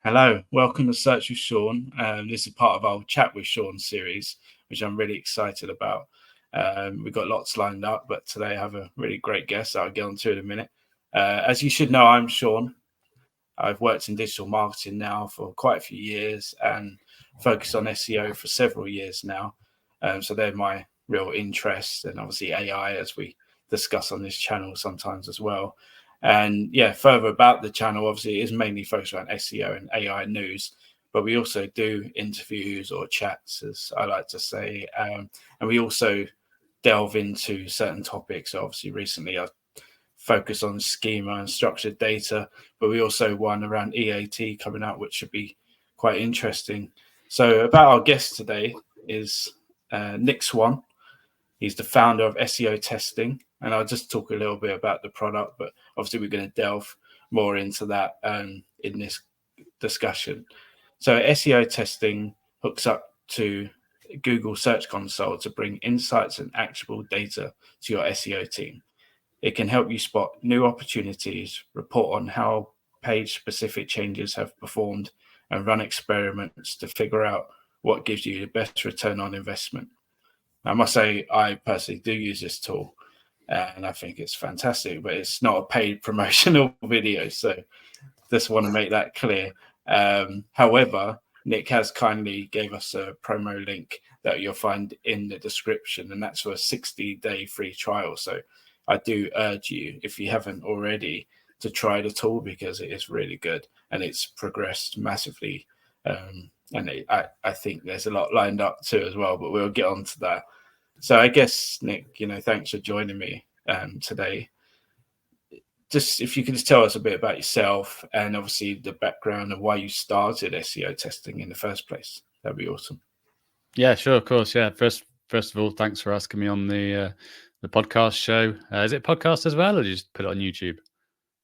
Hello, welcome to Search with Sean. This is part of our Chat with Sean series, which I'm really excited about. We've got lots lined up, but today I have a really great guest I'll get on to in a minute. As you should know, I'm Sean. I've worked in digital marketing now for quite a few years and focused on SEO for several years now. So they're my real interests, and obviously AI, as we discuss on this channel sometimes as well. And yeah, further about the channel, obviously, it is mainly focused around SEO and AI news, but we also do interviews or chats, as I like to say. And we also delve into certain topics. Obviously, recently I've focused on schema and structured data, but we also one around EAT coming out, which should be quite interesting. So about our guest today is Nick Swan. He's the founder of SEO Testing, and I'll just talk a little bit about the product, but obviously we're going to delve more into that in this discussion. So SEO Testing hooks up to Google Search Console to bring insights and actionable data to your SEO team. It can help you spot new opportunities, report on how page-specific changes have performed, and run experiments to figure out what gives you the best return on investment. I must say, I personally do use this tool, and I think it's fantastic, but it's not a paid promotional video, so just want to make that clear. However, Nick has kindly gave us a promo link that you'll find in the description, and that's for a 60-day free trial. So I do urge you, if you haven't already, to try the tool because it is really good and it's progressed massively. And I think there's a lot lined up too as well, but we'll get on to that. So I guess, Nick, thanks for joining me today. Just if you could just tell us a bit about yourself and obviously the background of why you started SEO testing in the first place, that'd be awesome. Yeah, sure, of course. Yeah, first of all, thanks for asking me on the podcast show. Is it podcast as well, or do you just put it on YouTube?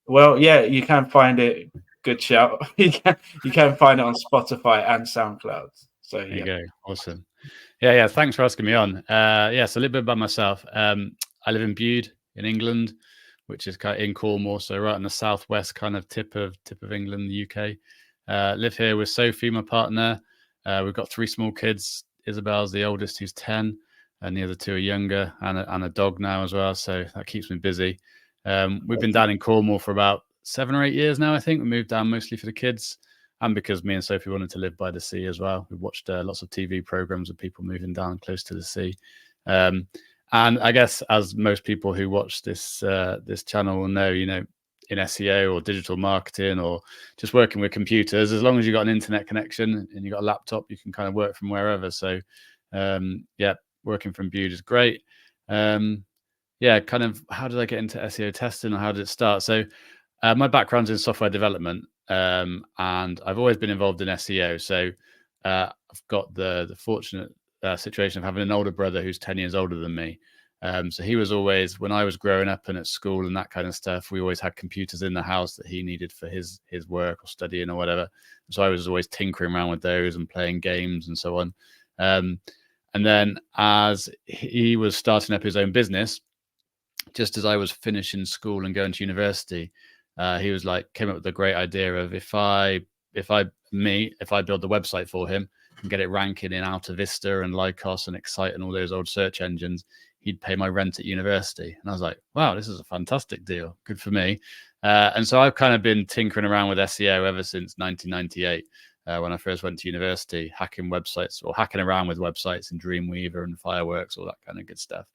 Well, yeah, you can find it. Good shout. You can find it on Spotify and SoundCloud. So there you go. Awesome. Yeah. Thanks for asking me on. So a little bit about myself. I live in Bude in England, which is kind of in Cornwall, so right on the southwest kind of tip of England, the UK. Live here with Sophie, my partner. We've got 3 small kids. Isabel's the oldest, who's 10, and the other 2 are younger, and a dog now as well. So that keeps me busy. We've been down in Cornwall for about 7 or 8 years now, I think. We moved down mostly for the kids and because me and Sophie wanted to live by the sea as well. We've watched lots of TV programs of people moving down close to the sea. And I guess as most people who watch this channel will know, in SEO or digital marketing or just working with computers, as long as you've got an internet connection and you've got a laptop, you can kind of work from wherever. So, working from Bude is great. Kind of how did I get into SEO testing or how did it start? So my background's in software development and I've always been involved in SEO. So I've got the fortunate situation of having an older brother who's 10 years older than me. So he was always, when I was growing up and at school and that kind of stuff, we always had computers in the house that he needed for his work or studying or whatever. So I was always tinkering around with those and playing games and so on. And then as he was starting up his own business, just as I was finishing school and going to university, he was came up with the great idea of if I build the website for him and get it ranking in AltaVista and Lycos and Excite and all those old search engines, he'd pay my rent at university. And I was like, wow, this is a fantastic deal. Good for me. And so I've kind of been tinkering around with SEO ever since 1998. When I first went to university, hacking websites or hacking around with websites in Dreamweaver and Fireworks, all that kind of good stuff.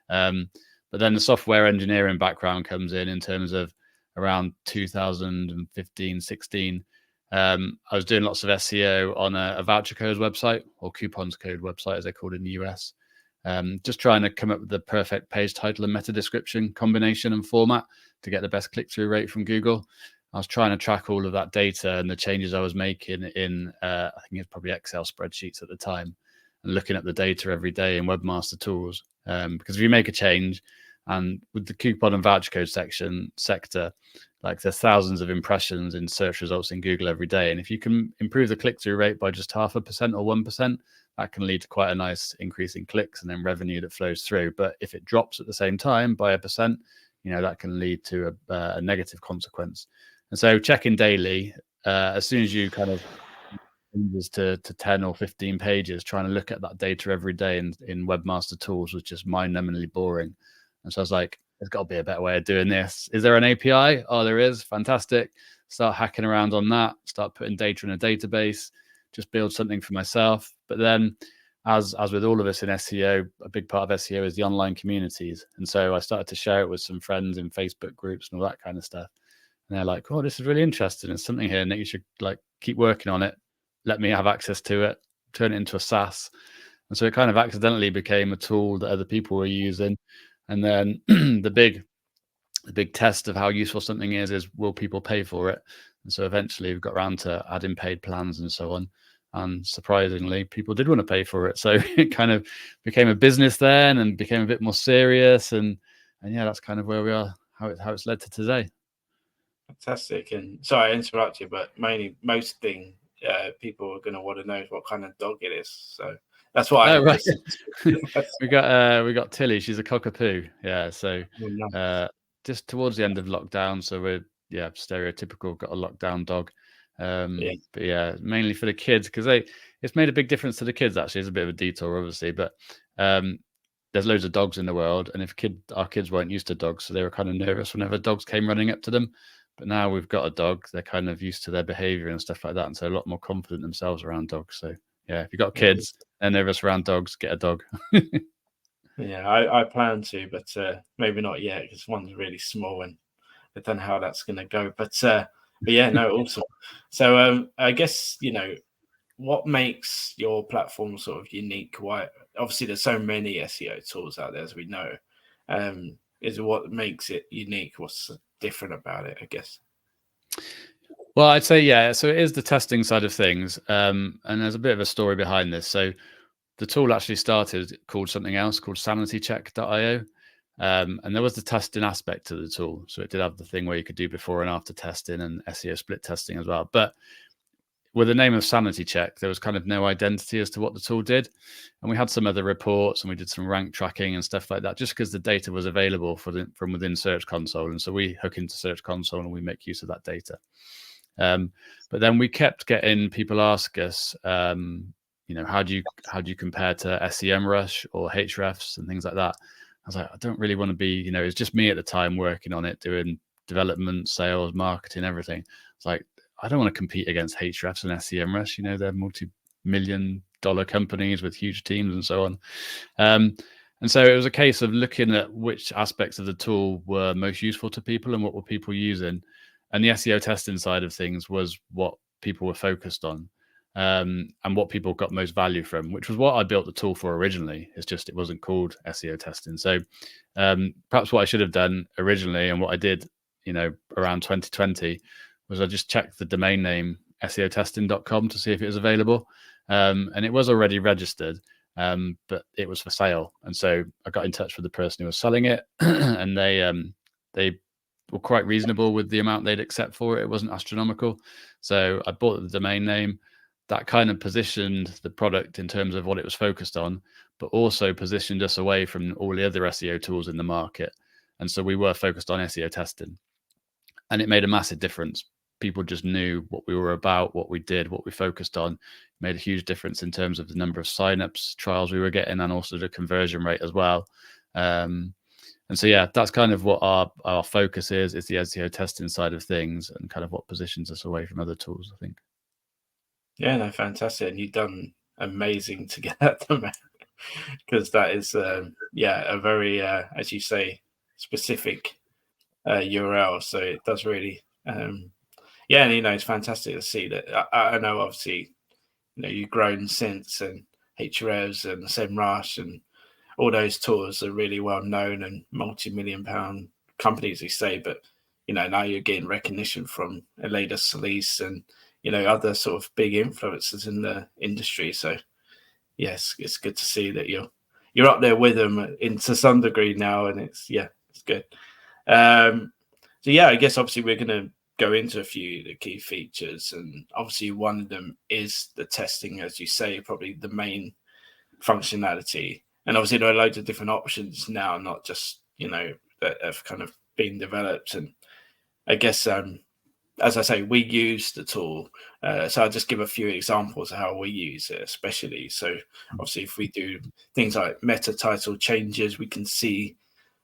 But then the software engineering background comes in terms of around 2015, 16. I was doing lots of SEO on a voucher codes website or coupons code website, as they're called in the US. Just trying to come up with the perfect page title and meta description combination and format to get the best click-through rate from Google. I was trying to track all of that data and the changes I was making in, I think it was probably Excel spreadsheets at the time, and looking at the data every day in Webmaster Tools. Because if you make a change, and with the coupon and voucher code sector, there's thousands of impressions in search results in Google every day. And if you can improve the click-through rate by just 0.5% or 1%, that can lead to quite a nice increase in clicks and then revenue that flows through. But if it drops at the same time by 1%, that can lead to a negative consequence. And so checking daily as soon as you kind of changes to 10 or 15 pages, trying to look at that data every day in Webmaster Tools was just mind-numbingly boring. And so I was like, there's got to be a better way of doing this. Is there an API? Oh, there is. Fantastic. Start hacking around on that, start putting data in a database, just build something for myself. But then as with all of us in SEO, a big part of SEO is the online communities. And so I started to share it with some friends in Facebook groups and all that kind of stuff. And they're like, oh, this is really interesting. There's something here, Nick, you should like keep working on it. Let me have access to it, turn it into a SaaS. And so it kind of accidentally became a tool that other people were using. And then the big test of how useful something is will people pay for it? And so eventually we've got around to adding paid plans and so on. And surprisingly, people did want to pay for it. So it kind of became a business then and became a bit more serious. And yeah, that's kind of where we are, how it's led to today. Fantastic. And sorry I interrupt you, but most thing people are going to want to know is what kind of dog it is. So that's why right. we got Tilly. She's a cockapoo. Yeah. So just towards the end of lockdown. So we're stereotypical, got a lockdown dog. But yeah, mainly for the kids because it's made a big difference to the kids. Actually, it's a bit of a detour, obviously, but there's loads of dogs in the world, and our kids weren't used to dogs, so they were kind of nervous whenever dogs came running up to them. But now we've got a dog, they're kind of used to their behavior and stuff like that, and so a lot more confident themselves around dogs. So yeah, if you've got kids and nervous around dogs, get a dog. Yeah, I plan to, but maybe not yet because one's really small and I don't know how that's going to go. But yeah, no, awesome. So I guess, what makes your platform sort of unique? Why? Obviously, there's so many SEO tools out there, as we know. Is what makes it unique? What's different about it, I guess? Well, I'd say, yeah. So it is the testing side of things. And there's a bit of a story behind this. So the tool actually started called something else called sanitycheck.io. And there was the testing aspect to the tool. So it did have the thing where you could do before and after testing and SEO split testing as well. But with the name of Sanity Check, there was kind of no identity as to what the tool did. And we had some other reports and we did some rank tracking and stuff like that, just because the data was available from within Search Console. And so we hook into Search Console and we make use of that data. But then we kept getting people ask us, how do you compare to SEMrush or Ahrefs and things like that? I was like, I don't really want to be, it's just me at the time working on it, doing development, sales, marketing, everything. It's like, I don't want to compete against Ahrefs and SEMrush. They're multi-million-dollar companies with huge teams and so on. And so it was a case of looking at which aspects of the tool were most useful to people and what were people using. And the SEO testing side of things was what people were focused on, and what people got most value from, which was what I built the tool for originally. It's just it wasn't called SEO testing. So perhaps what I should have done originally and what I did, around 2020 was I just checked the domain name seotesting.com to see if it was available. And it was already registered, but it was for sale. And so I got in touch with the person who was selling it and they were quite reasonable with the amount they'd accept for it. It wasn't astronomical. So I bought the domain name. That kind of positioned the product in terms of what it was focused on, but also positioned us away from all the other SEO tools in the market. And so we were focused on SEO testing. And it made a massive difference. People just knew what we were about, what we did, what we focused on. It made a huge difference in terms of the number of signups, trials we were getting, and also the conversion rate as well. And so, yeah, that's kind of what our focus is the SEO testing side of things and kind of what positions us away from other tools, I think. Yeah, no, fantastic. And you've done amazing to get that domain because that is, a very, as you say, specific URL. So it does really, and it's fantastic to see that. I know, obviously, you've grown since, and Ahrefs and SEMrush and all those tools are really well known and multi-million-pound companies, you say, but now you're getting recognition from Elada Solis and other sort of big influencers in the industry. So yes, it's good to see that you're up there with them to some degree now, and it's good. So I guess obviously we're going to go into a few of the key features, and obviously one of them is the testing, as you say, probably the main functionality. And obviously there are loads of different options now, not just that have kind of been developed. And I guess as I say, we use the tool. So I'll just give a few examples of how we use it, especially. So obviously, if we do things like meta title changes, we can see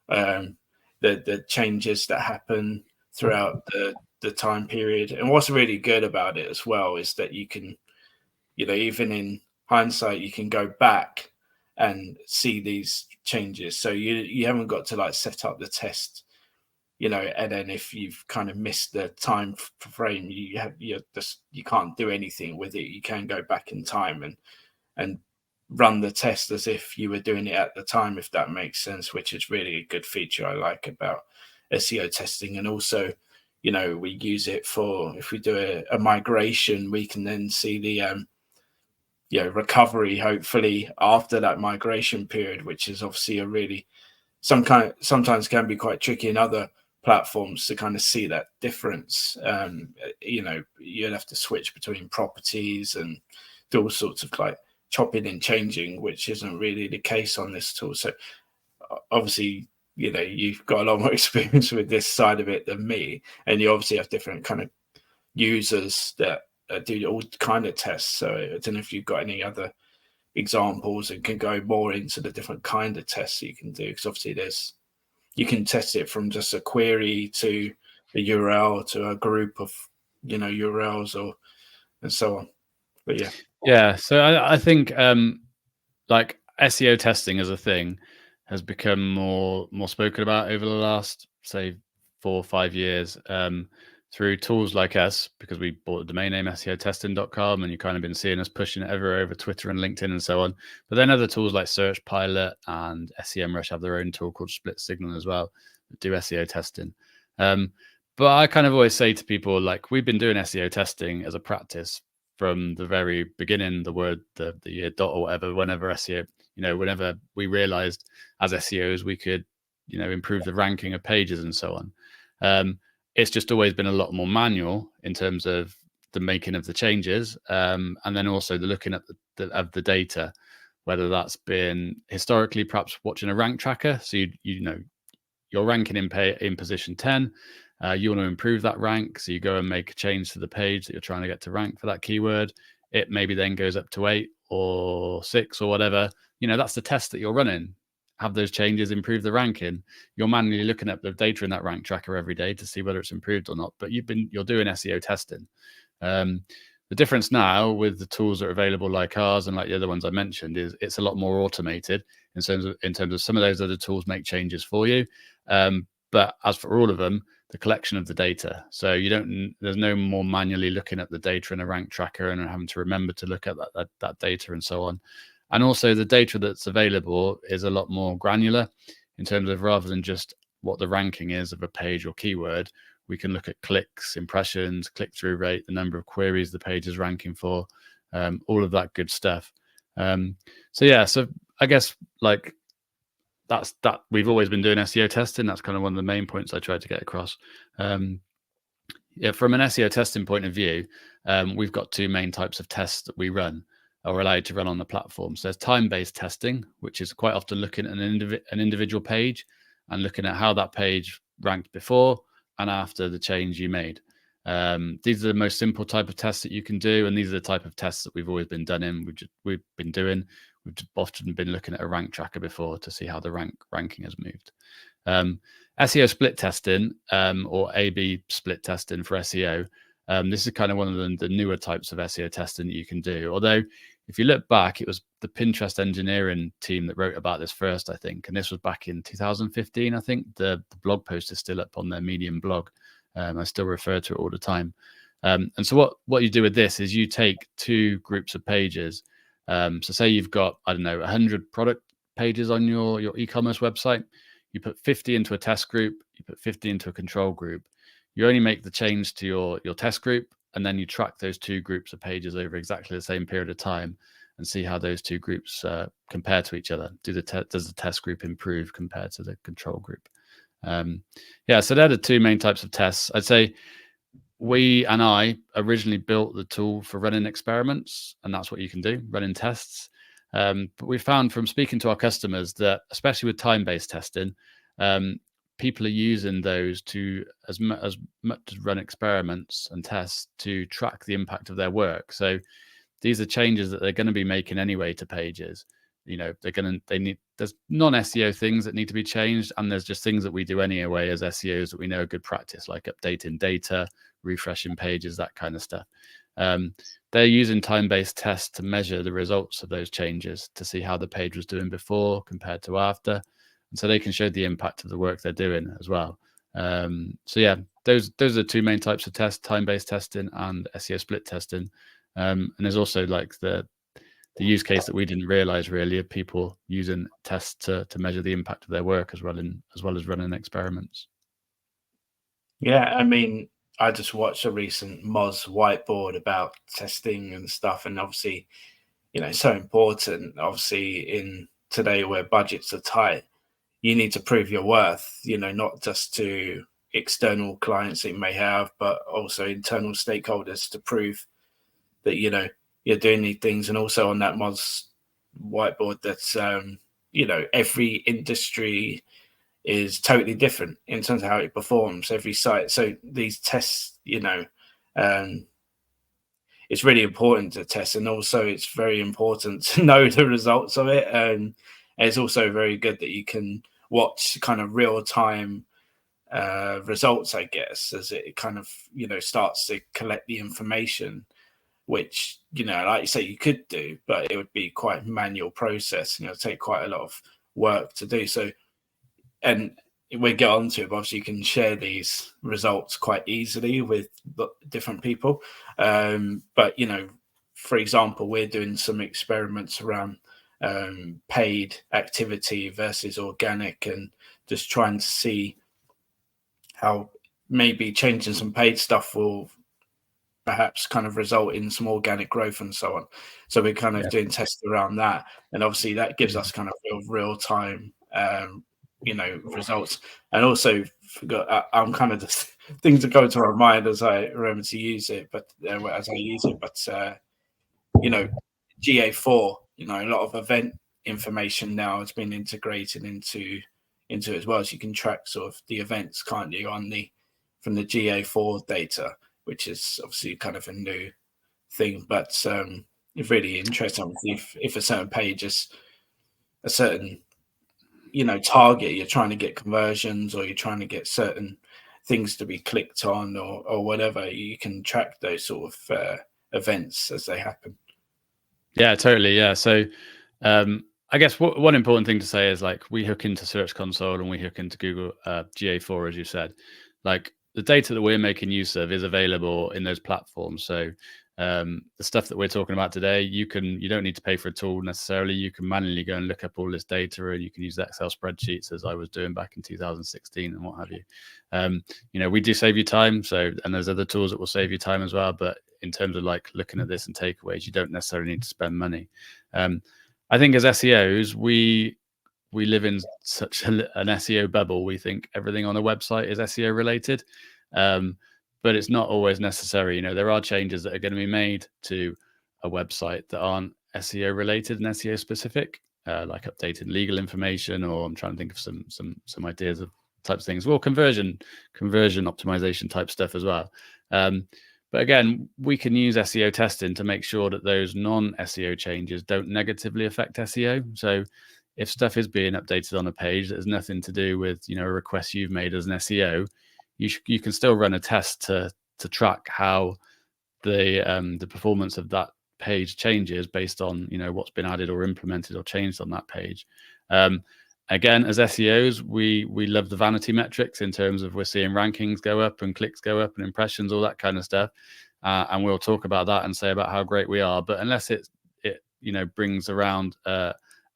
the changes that happen throughout the time period. And what's really good about it as well is that you can, even in hindsight, you can go back and see these changes. So you haven't got to like set up the test, and then if you've kind of missed the time frame, you can't do anything with it. You can go back in time and run the test as if you were doing it at the time, if that makes sense, which is really a good feature I like about SEO testing. And also, we use it for, if we do a migration, we can then see the recovery, hopefully, after that migration period, which is obviously a really sometimes can be quite tricky in other platforms to kind of see that difference. You'd have to switch between properties and do all sorts of like chopping and changing, which isn't really the case on this tool. So obviously, you've got a lot more experience with this side of it than me, and you obviously have different kind of users that do all kind of tests. So I don't know if you've got any other examples and can go more into the different kind of tests you can do, because obviously you can test it from just a query to the URL to a group of URLs and so on. But yeah. So I think like SEO testing as a thing has become more spoken about over the last, say, 4 or 5 years through tools like us, because we bought the domain name SEOtesting.com, and you've kind of been seeing us pushing it everywhere over Twitter and LinkedIn and so on. But then other tools like Search Pilot and SEMrush have their own tool called Split Signal as well that do SEO testing. But I kind of always say to people, like, we've been doing SEO testing as a practice from the very beginning, the year dot or whatever, whenever SEO, whenever we realized as SEOs we could, improve the ranking of pages and so on. It's just always been a lot more manual in terms of the making of the changes, and then also the looking at the data, whether that's been historically perhaps watching a rank tracker. So you're ranking in position 10. You want to improve that rank, so you go and make a change to the page that you're trying to get to rank for that keyword. It maybe then goes up to 8 or 6 or whatever. That's the test that you're running. Have those changes improve the ranking? You're manually looking at the data in that rank tracker every day to see whether it's improved or not. But you're doing SEO testing. The difference now with the tools that are available, like ours and like the other ones I mentioned, is it's a lot more automated in terms of some of those other tools make changes for you. But as for all of them, the collection of the data. So there's no more manually looking at the data in a rank tracker and having to remember to look at that data and so on. And also the data that's available is a lot more granular in terms of, rather than just what the ranking is of a page or keyword, we can look at clicks, impressions, click-through rate, the number of queries the page is ranking for, all of that good stuff. So I guess like that we've always been doing SEO testing. That's kind of one of the main points I tried to get across. From an SEO testing point of view, we've got 2 main types of tests that we run or allowed to run on the platform. So there's time-based testing, which is quite often looking at an individual page and looking at how that page ranked before and after the change you made. These are the most simple type of tests that you can do, and these are the type of tests that we've always been we've been doing. We've often been looking at a rank tracker before to see how the ranking has moved. SEO split testing, or A/B split testing for SEO. This is kind of one of the newer types of SEO testing that you can do. Although, if you look back, it was the Pinterest engineering team that wrote about this first, I think. And this was back in 2015, I think. The blog post is still up on their Medium blog. I still refer to it all the time. And so what you do with this is you take 2 groups of pages. So say you've got, 100 product pages on your e-commerce website. You put 50 into a test group. You put 50 into a control group. You only make the change to your test group, and then you track those 2 groups of pages over exactly the same period of time and see how those 2 groups compare to each other. Does the test group improve compared to the control group? So they're the 2 main types of tests. I'd say I originally built the tool for running experiments, and that's what you can do, running tests. But we found from speaking to our customers that, especially with time-based testing, people are using those to as much as run experiments and tests to track the impact of their work. So these are changes that they're going to be making anyway to pages. There's non-SEO things that need to be changed, and there's just things that we do anyway as SEOs that we know are good practice, like updating data, refreshing pages, that kind of stuff. They're using time-based tests to measure the results of those changes to see how the page was doing before compared to after, and so they can show the impact of the work they're doing as well. So yeah, those are the two main types of tests: time-based testing and SEO split testing. And there's also like the use case that we didn't realize really of people using tests to measure the impact of their work as well as running experiments. Yeah, I mean, I just watched a recent Moz whiteboard about testing and stuff, and obviously, it's so important. Obviously, in today where budgets are tight, you need to prove your worth. Not just to external clients that you may have, but also internal stakeholders to prove that you're doing these things. And also on that Moz whiteboard, that's every industry is totally different in terms of how it performs, every site. So these tests, it's really important to test, and also it's very important to know the results of it. And it's also very good that you can watch kind of real time results, I guess, as it kind of starts to collect the information, which like you say, you could do, but it would be quite a manual process, and it'll take quite a lot of work to do. So, and we'll get on to it, but obviously you can share these results quite easily with different people. But for example, we're doing some experiments around paid activity versus organic, and just trying to see how maybe changing some paid stuff will perhaps kind of result in some organic growth and so on. So we're kind of doing tests around that, and obviously that gives us kind of real time results. And also I'm kind of just things that go to our mind as I remember to use it, but as I use it, but GA4, a lot of event information now has been integrated into it as well, so you can track sort of the events, can't you, from the GA4 data, which is obviously kind of a new thing, but it's really interesting. If a certain page is a certain target, you're trying to get conversions, or you're trying to get certain things to be clicked on, or whatever, you can track those sort of events as they happen. Yeah, totally. Yeah. So I guess one important thing to say is, like, we hook into Search Console and we hook into Google GA4, as you said. Like, the data that we're making use of is available in those platforms. So the stuff that we're talking about today, you don't need to pay for a tool necessarily. You can manually go and look up all this data, and you can use Excel spreadsheets, as I was doing back in 2016 and what have you. We do save you time. And there's other tools that will save you time as well. But in terms of like looking at this and takeaways, you don't necessarily need to spend money. I think as SEOs, we live in such an SEO bubble. We think everything on a website is SEO related, but it's not always necessary. There are changes that are going to be made to a website that aren't SEO related and SEO specific, like updating legal information, or I'm trying to think of some ideas of types of things. Well, conversion optimization type stuff as well. But again, we can use SEO testing to make sure that those non-SEO changes don't negatively affect SEO. So if stuff is being updated on a page that has nothing to do with a request you've made as an SEO, you can still run a test to track how the performance of that page changes based on what's been added or implemented or changed on that page. Again, as SEOs, we love the vanity metrics in terms of we're seeing rankings go up and clicks go up and impressions, all that kind of stuff. And we'll talk about that and say about how great we are. But unless it brings around a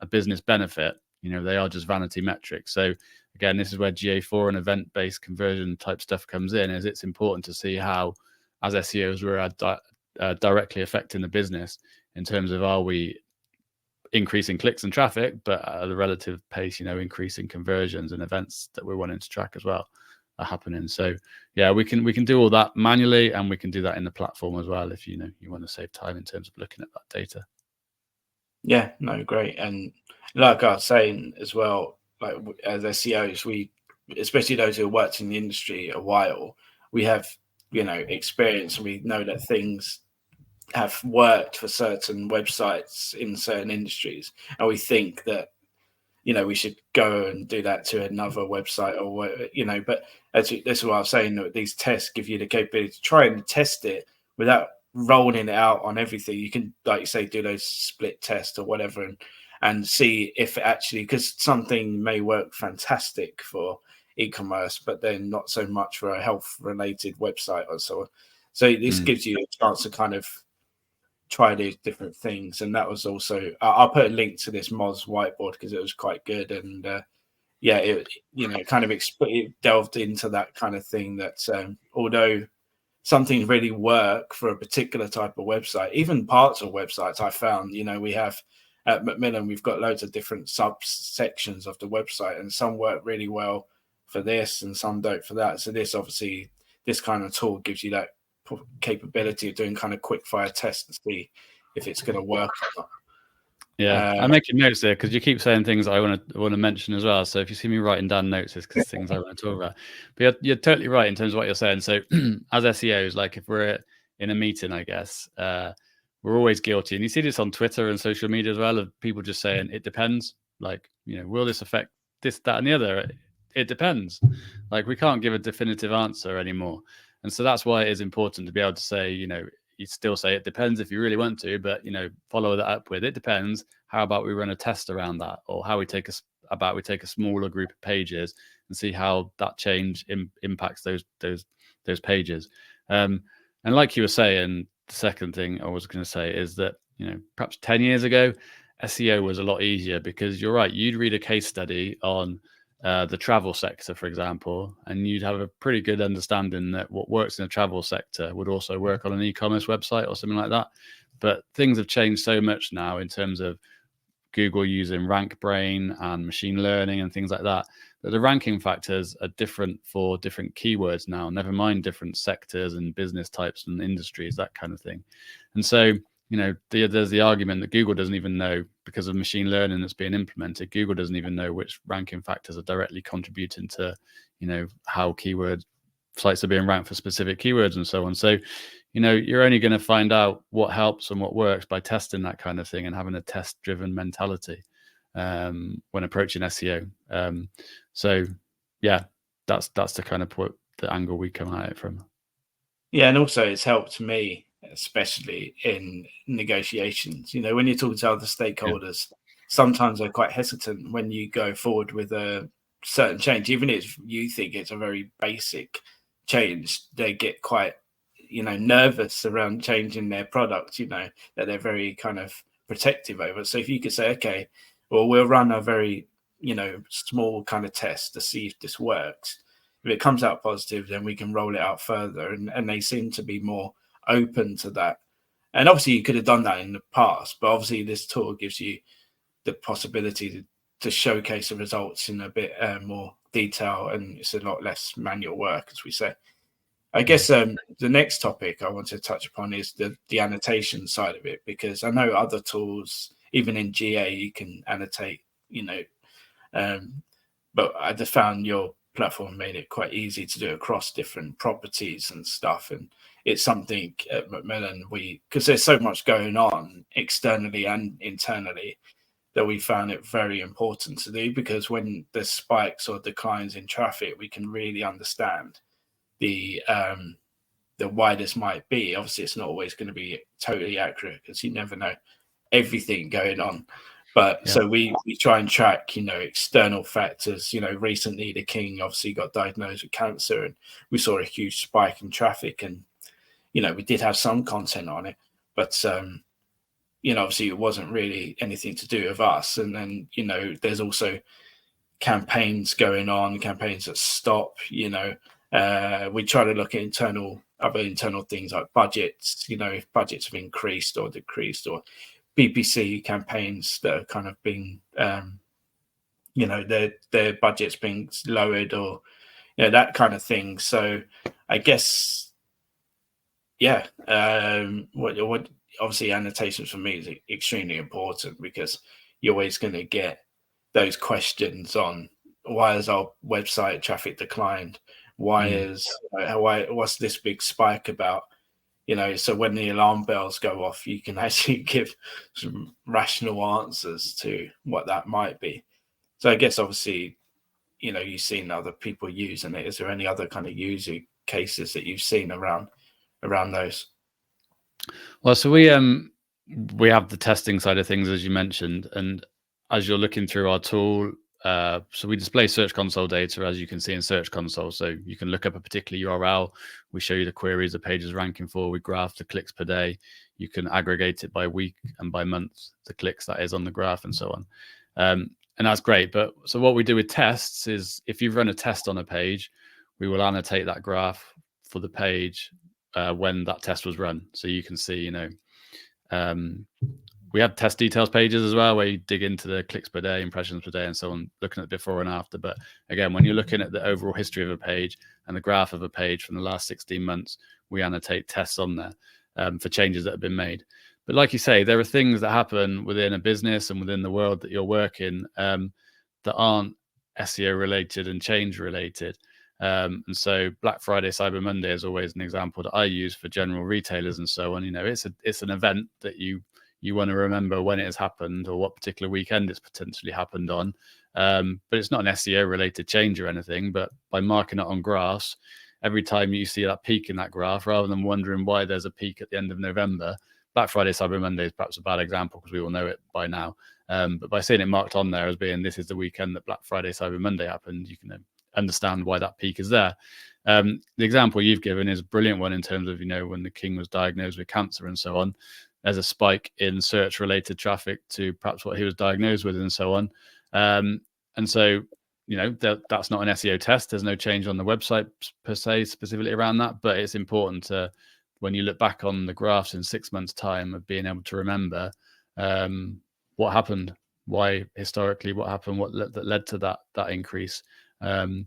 business benefit, they are just vanity metrics. So again, this is where GA4 and event-based conversion type stuff comes in. Is it's important to see how, as SEOs, we're directly affecting the business in terms of, are we increasing clicks and traffic, but at a relative pace, increasing conversions, and events that we're wanting to track as well are happening. So yeah, we can do all that manually, and we can do that in the platform as well if you want to save time in terms of looking at that data. Yeah, no, great. And like I was saying as well, like as SEOs, we especially those who worked in the industry a while, we have, experience, and we know that things have worked for certain websites in certain industries, and we think that we should go and do that to another website, or but that's what I was saying, that these tests give you the capability to try and test it without rolling it out on everything. You can, like you say, do those split tests or whatever, and see if it actually, because something may work fantastic for e-commerce, but then not so much for a health related website or so on. So this gives you a chance to kind of try these different things. And that was also, I'll put a link to this Moz whiteboard because it was quite good. And it kind of it delved into that kind of thing, that although some things really work for a particular type of website, even parts of websites, I found, we have at Macmillan, we've got loads of different subsections of the website, and some work really well for this and some don't for that. So this kind of tool gives you that capability of doing kind of quick fire tests to see if it's going to work or not. Yeah, I'm making notes there because you keep saying things I want to mention as well. So if you see me writing down notes, it's because things I want to talk about. But you're totally right in terms of what you're saying. So as SEOs, like if we're in a meeting, I guess we're always guilty, and you see this on Twitter and social media as well, of people just saying it depends. Like, will this affect this, that, and the other? It depends. Like, we can't give a definitive answer anymore. And so that's why it is important to be able to say, you still say it depends if you really want to, but, follow that up with it depends. How about we run a test around that? Or how we take a smaller group of pages and see how that change impacts those pages. And like you were saying, the second thing I was going to say is that, perhaps 10 years ago, SEO was a lot easier because you're right. You'd read a case study on the travel sector, for example, and you'd have a pretty good understanding that what works in the travel sector would also work on an e-commerce website or something like that. But things have changed so much now in terms of Google using RankBrain and machine learning and things like that, that the ranking factors are different for different keywords now, never mind different sectors and business types and industries, that kind of thing. And so, there's the argument that Google doesn't even know, because of machine learning that's being implemented, Google doesn't even know which ranking factors are directly contributing to, how keyword sites are being ranked for specific keywords and so on. So, you're only going to find out what helps and what works by testing that kind of thing and having a test-driven mentality when approaching SEO. So, yeah, that's the kind of the angle we come at it from. Yeah, and also it's helped me, especially in negotiations. When you're talking to other stakeholders, sometimes they're quite hesitant when you go forward with a certain change, even if you think it's a very basic change. They get quite, nervous around changing their product, that they're very kind of protective over. So if you could say, okay, well, we'll run a very, small kind of test to see if this works. If it comes out positive, then we can roll it out further. And they seem to be more open to that. And obviously you could have done that in the past, but obviously this tool gives you the possibility to showcase the results in a bit more detail, and it's a lot less manual work, as we say. I guess the next topic I want to touch upon is the annotation side of it, because I know other tools, even in GA, you can annotate, but I just found your platform made it quite easy to do across different properties and stuff. And it's something at Macmillan, because there's so much going on externally and internally, that we found it very important to do, because when there's spikes or declines in traffic, we can really understand the why this might be. Obviously, it's not always going to be totally accurate, because you never know everything going on. But so we try and track, external factors. Recently the King obviously got diagnosed with cancer, and we saw a huge spike in traffic. And we did have some content on it, but obviously it wasn't really anything to do with us. And then there's also campaigns going on, campaigns that stop. We try to look at other internal things like budgets, if budgets have increased or decreased, or PPC campaigns that are kind of being, their budgets being lowered, or that kind of thing. So I guess, what obviously annotations for me is extremely important, because you're always going to get those questions on, has our website traffic declined? What's this big spike about? So when the alarm bells go off, you can actually give some rational answers to what that might be. So I guess obviously, you've seen other people using it. Is there any other kind of user cases that you've seen around those? Well, so we have the testing side of things, as you mentioned, and as you're looking through our tool, so we display Search Console data, as you can see in Search Console. So you can look up a particular URL. We show you the queries the page is ranking for. We graph the clicks per day. You can aggregate it by week and by month, the clicks that is on the graph and so on. And that's great. But so what we do with tests is if you've run a test on a page, we will annotate that graph for the page when that test was run. So you can see, we have test details pages as well, where you dig into the clicks per day, impressions per day, and so on, looking at before and after. But again, when you're looking at the overall history of a page and the graph of a page from the last 16 months, we annotate tests on there for changes that have been made. But like you say, there are things that happen within a business and within the world that you're working that aren't SEO related and change related. And so Black Friday, Cyber Monday is always an example that I use for general retailers and so on. It's an event that you want to remember when it has happened or what particular weekend it's potentially happened on. But it's not an SEO related change or anything, but by marking it on graphs, every time you see that peak in that graph, rather than wondering why there's a peak at the end of November, Black Friday, Cyber Monday is perhaps a bad example because we all know it by now. But by seeing it marked on there as being this is the weekend that Black Friday, Cyber Monday happened, you can understand why that peak is there. The example you've given is a brilliant one in terms of, when the king was diagnosed with cancer and so on. There's a spike in search-related traffic to perhaps what he was diagnosed with and so on. And so, that's not an SEO test. There's no change on the website per se specifically around that, but it's important to, when you look back on the graphs in 6 months' time, of being able to remember what happened, why historically, what happened, that led to that increase. And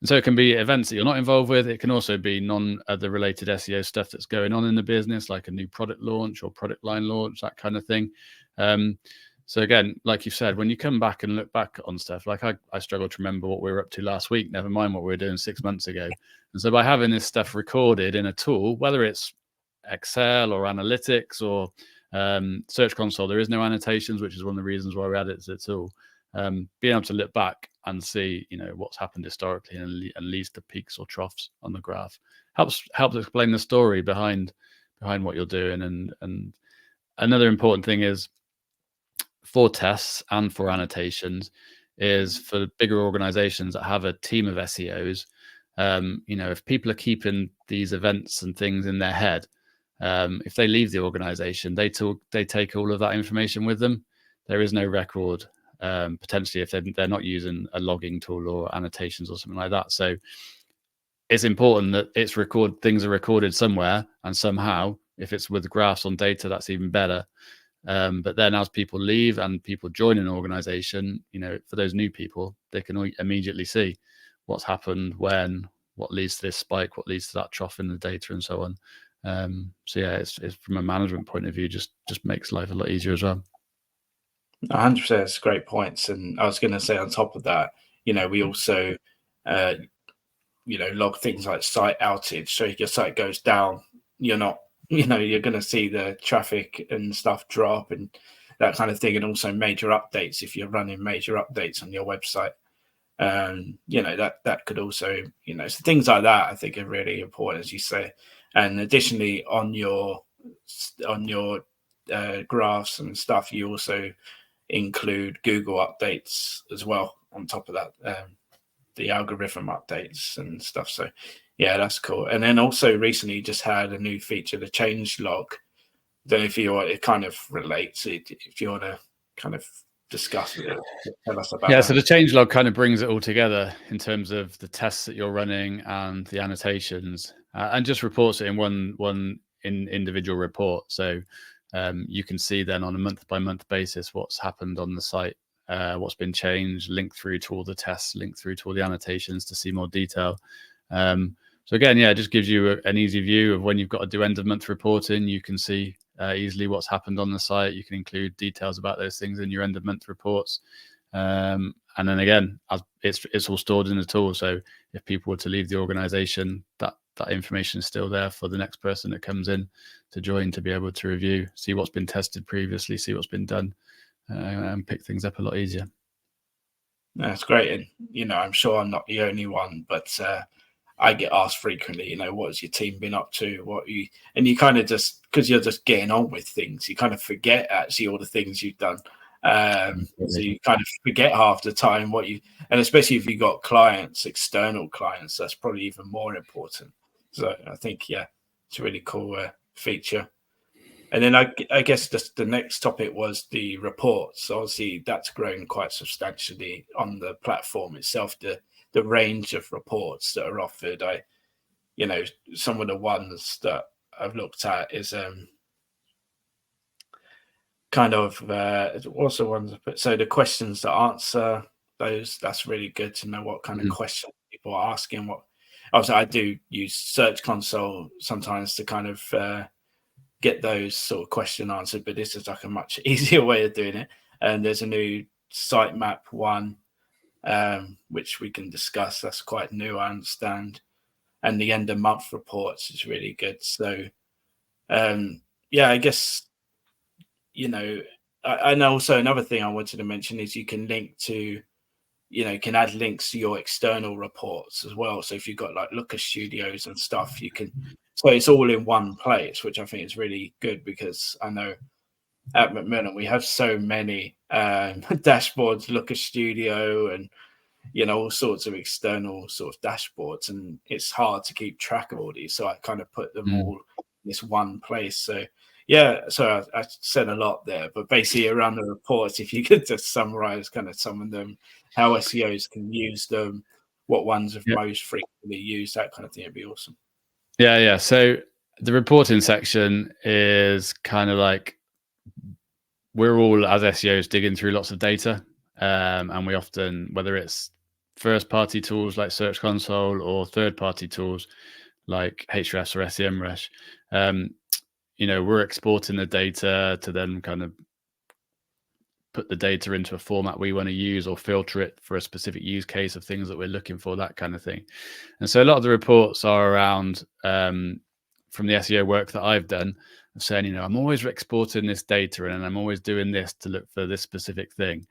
so it can be events that you're not involved with. It can also be non-other related SEO stuff that's going on in the business, like a new product launch or product line launch, that kind of thing. So again, like you said, when you come back and look back on stuff, like I struggle to remember what we were up to last week, never mind what we were doing 6 months ago. And so by having this stuff recorded in a tool, whether it's Excel or analytics or Search Console, there is no annotations, which is one of the reasons why we added it to the tool. Being able to look back and see, what's happened historically and leads to peaks or troughs on the graph helps explain the story behind what you're doing. And another important thing is for tests and for annotations is for bigger organizations that have a team of SEOs. If people are keeping these events and things in their head, if they leave the organization, they take all of that information with them. There is no record. Potentially if they're not using a logging tool or annotations or something like that. So it's important that things are recorded somewhere, and somehow, if it's with graphs on data, that's even better. But then as people leave and people join an organization, for those new people, they can immediately see what's happened, what leads to this spike, what leads to that trough in the data and so on. So yeah, it's from a management point of view, just makes life a lot easier as well. 100%, that's great points. And I was going to say on top of that, we also, log things like site outage. So if your site goes down, you're going to see the traffic and stuff drop and that kind of thing. And also major updates, if you're running major updates on your website, that could also, so things like that, I think are really important, as you say. And additionally, on your graphs and stuff, you also include Google updates as well on top of that, the algorithm updates and stuff. So yeah, that's cool. And then also recently just had a new feature, the change log. Don't know if it kind of relates, if you want to kind of discuss it, tell us about that. So the change log kind of brings it all together in terms of the tests that you're running and the annotations, and just reports it in one individual report. So you can see then on a month-by-month basis what's happened on the site, what's been changed, link through to all the tests, link through to all the annotations to see more detail. So again, it just gives you an easy view of when you've got to do end-of-month reporting. You can see easily what's happened on the site. You can include details about those things in your end-of-month reports. And then again, it's all stored in the tool. So if people were to leave the organization, that information is still there for the next person that comes in to join, to be able to review, see what's been tested previously, see what's been done, and pick things up a lot easier. That's great. And, you know, I'm sure I'm not the only one, but I get asked frequently, you know, what has your team been up to? And you kind of just, because you're just getting on with things, you kind of forget actually all the things you've done. So you kind of forget half the time and especially if you've got clients, external clients, that's probably even more important. So I think, yeah, it's a really cool feature. And then I guess just the next topic was the reports. Obviously, that's grown quite substantially on the platform itself. The range of reports that are offered. Some of the ones that I've looked at is kind of what's the ones. So the questions that answer those. That's really good to know what kind of questions people are asking. Obviously, I do use Search Console sometimes to kind of get those sort of question answered, but this is like a much easier way of doing it. And there's a new sitemap one, which we can discuss. That's quite new, I understand. And the end of month reports is really good. So, I guess, and also another thing I wanted to mention is you can link to, you can add links to your external reports as well. So if you've got like Looker Studios and stuff, so it's all in one place, which I think is really good, because I know at Macmillan we have so many dashboards, Looker Studio, and all sorts of external sort of dashboards, and it's hard to keep track of all these. So I kind of put them all in this one place. So so I said a lot there, but basically around the reports, if you could just summarize kind of some of them, how SEOs can use them, what ones are most frequently used, that kind of thing, it'd be awesome. Yeah. So the reporting section is kind of like, we're all, as SEOs, digging through lots of data. And we often, whether it's first-party tools like Search Console or third-party tools like Ahrefs or SEMrush, we're exporting the data to then kind of put the data into a format we want to use, or filter it for a specific use case of things that we're looking for, that kind of thing. And so a lot of the reports are around, from the SEO work that I've done, of saying, I'm always exporting this data and I'm always doing this to look for this specific thing.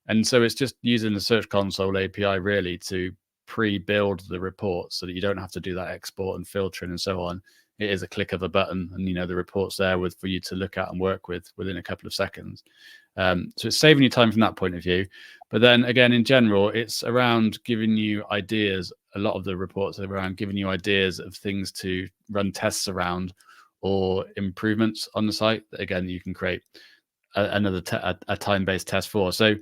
And so it's just using the Search Console API really to pre-build the report so that you don't have to do that export and filtering and so on. It is a click of a button, and the report's there for you to look at and work with within a couple of seconds. So it's saving you time from that point of view. But then again, in general, it's around giving you ideas. A lot of the reports are around giving you ideas of things to run tests around, or improvements on the site that, again, you can create a time-based test for. So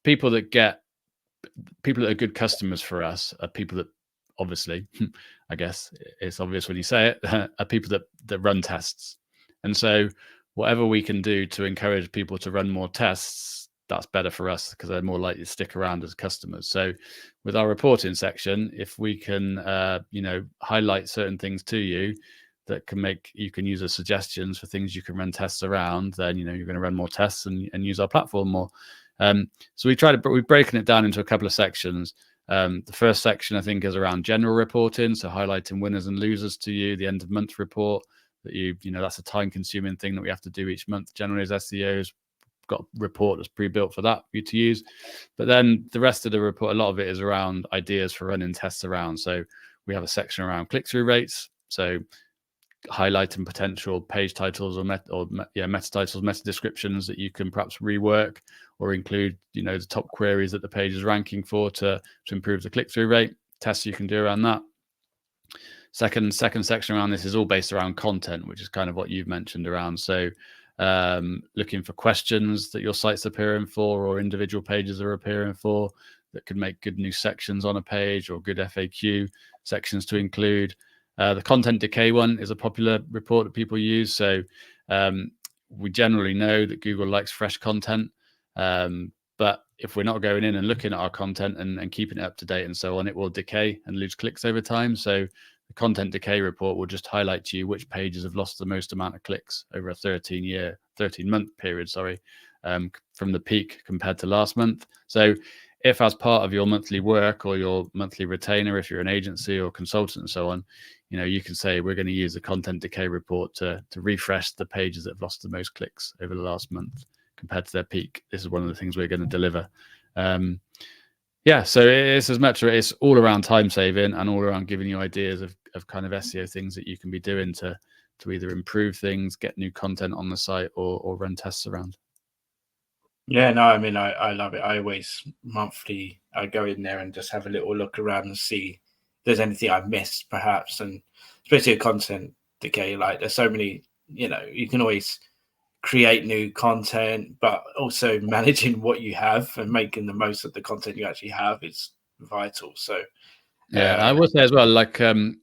people that are good customers for us are people that, obviously, I guess it's obvious when you say it, are people that run tests. And so whatever we can do to encourage people to run more tests, that's better for us, because they're more likely to stick around as customers. So with our reporting section, if we can, highlight certain things to you that you can use as suggestions for things you can run tests around, then, you're going to run more tests and use our platform more. So we've broken it down into a couple of sections. The first section, I think, is around general reporting, so highlighting winners and losers to you, the end of month report, that that's a time consuming thing that we have to do each month. Generally, as SEOs, got a report that's pre-built for that for you to use. But then the rest of the report, a lot of it is around ideas for running tests around. So we have a section around click-through rates, so highlighting potential page titles or meta titles, meta descriptions that you can perhaps rework, or include the top queries that the page is ranking for to improve the click-through rate. Tests you can do around that. Second section around this is all based around content, which is kind of what you've mentioned around. So looking for questions that your site's appearing for, or individual pages are appearing for, that could make good new sections on a page, or good FAQ sections to include. The content decay one is a popular report that people use. So we generally know that Google likes fresh content, but if we're not going in and looking at our content and keeping it up to date and so on, it will decay and lose clicks over time. So the content decay report will just highlight to you which pages have lost the most amount of clicks over a 13-month period, from the peak compared to last month. So if as part of your monthly work or your monthly retainer, if you're an agency or consultant and so on, you can say we're going to use the content decay report to refresh the pages that have lost the most clicks over the last month compared to their peak. This is one of the things we're going to deliver. So it's as much, it's all around time saving and all around giving you ideas of kind of SEO things that you can be doing to either improve things, get new content on the site, or run tests around. Yeah, no, I mean, I love it. I always monthly, I go in there and just have a little look around and see if there's anything I've missed, perhaps. And especially a content decay, like there's so many, you can always create new content, but also managing what you have and making the most of the content you actually have is vital. So, I would say as well, like as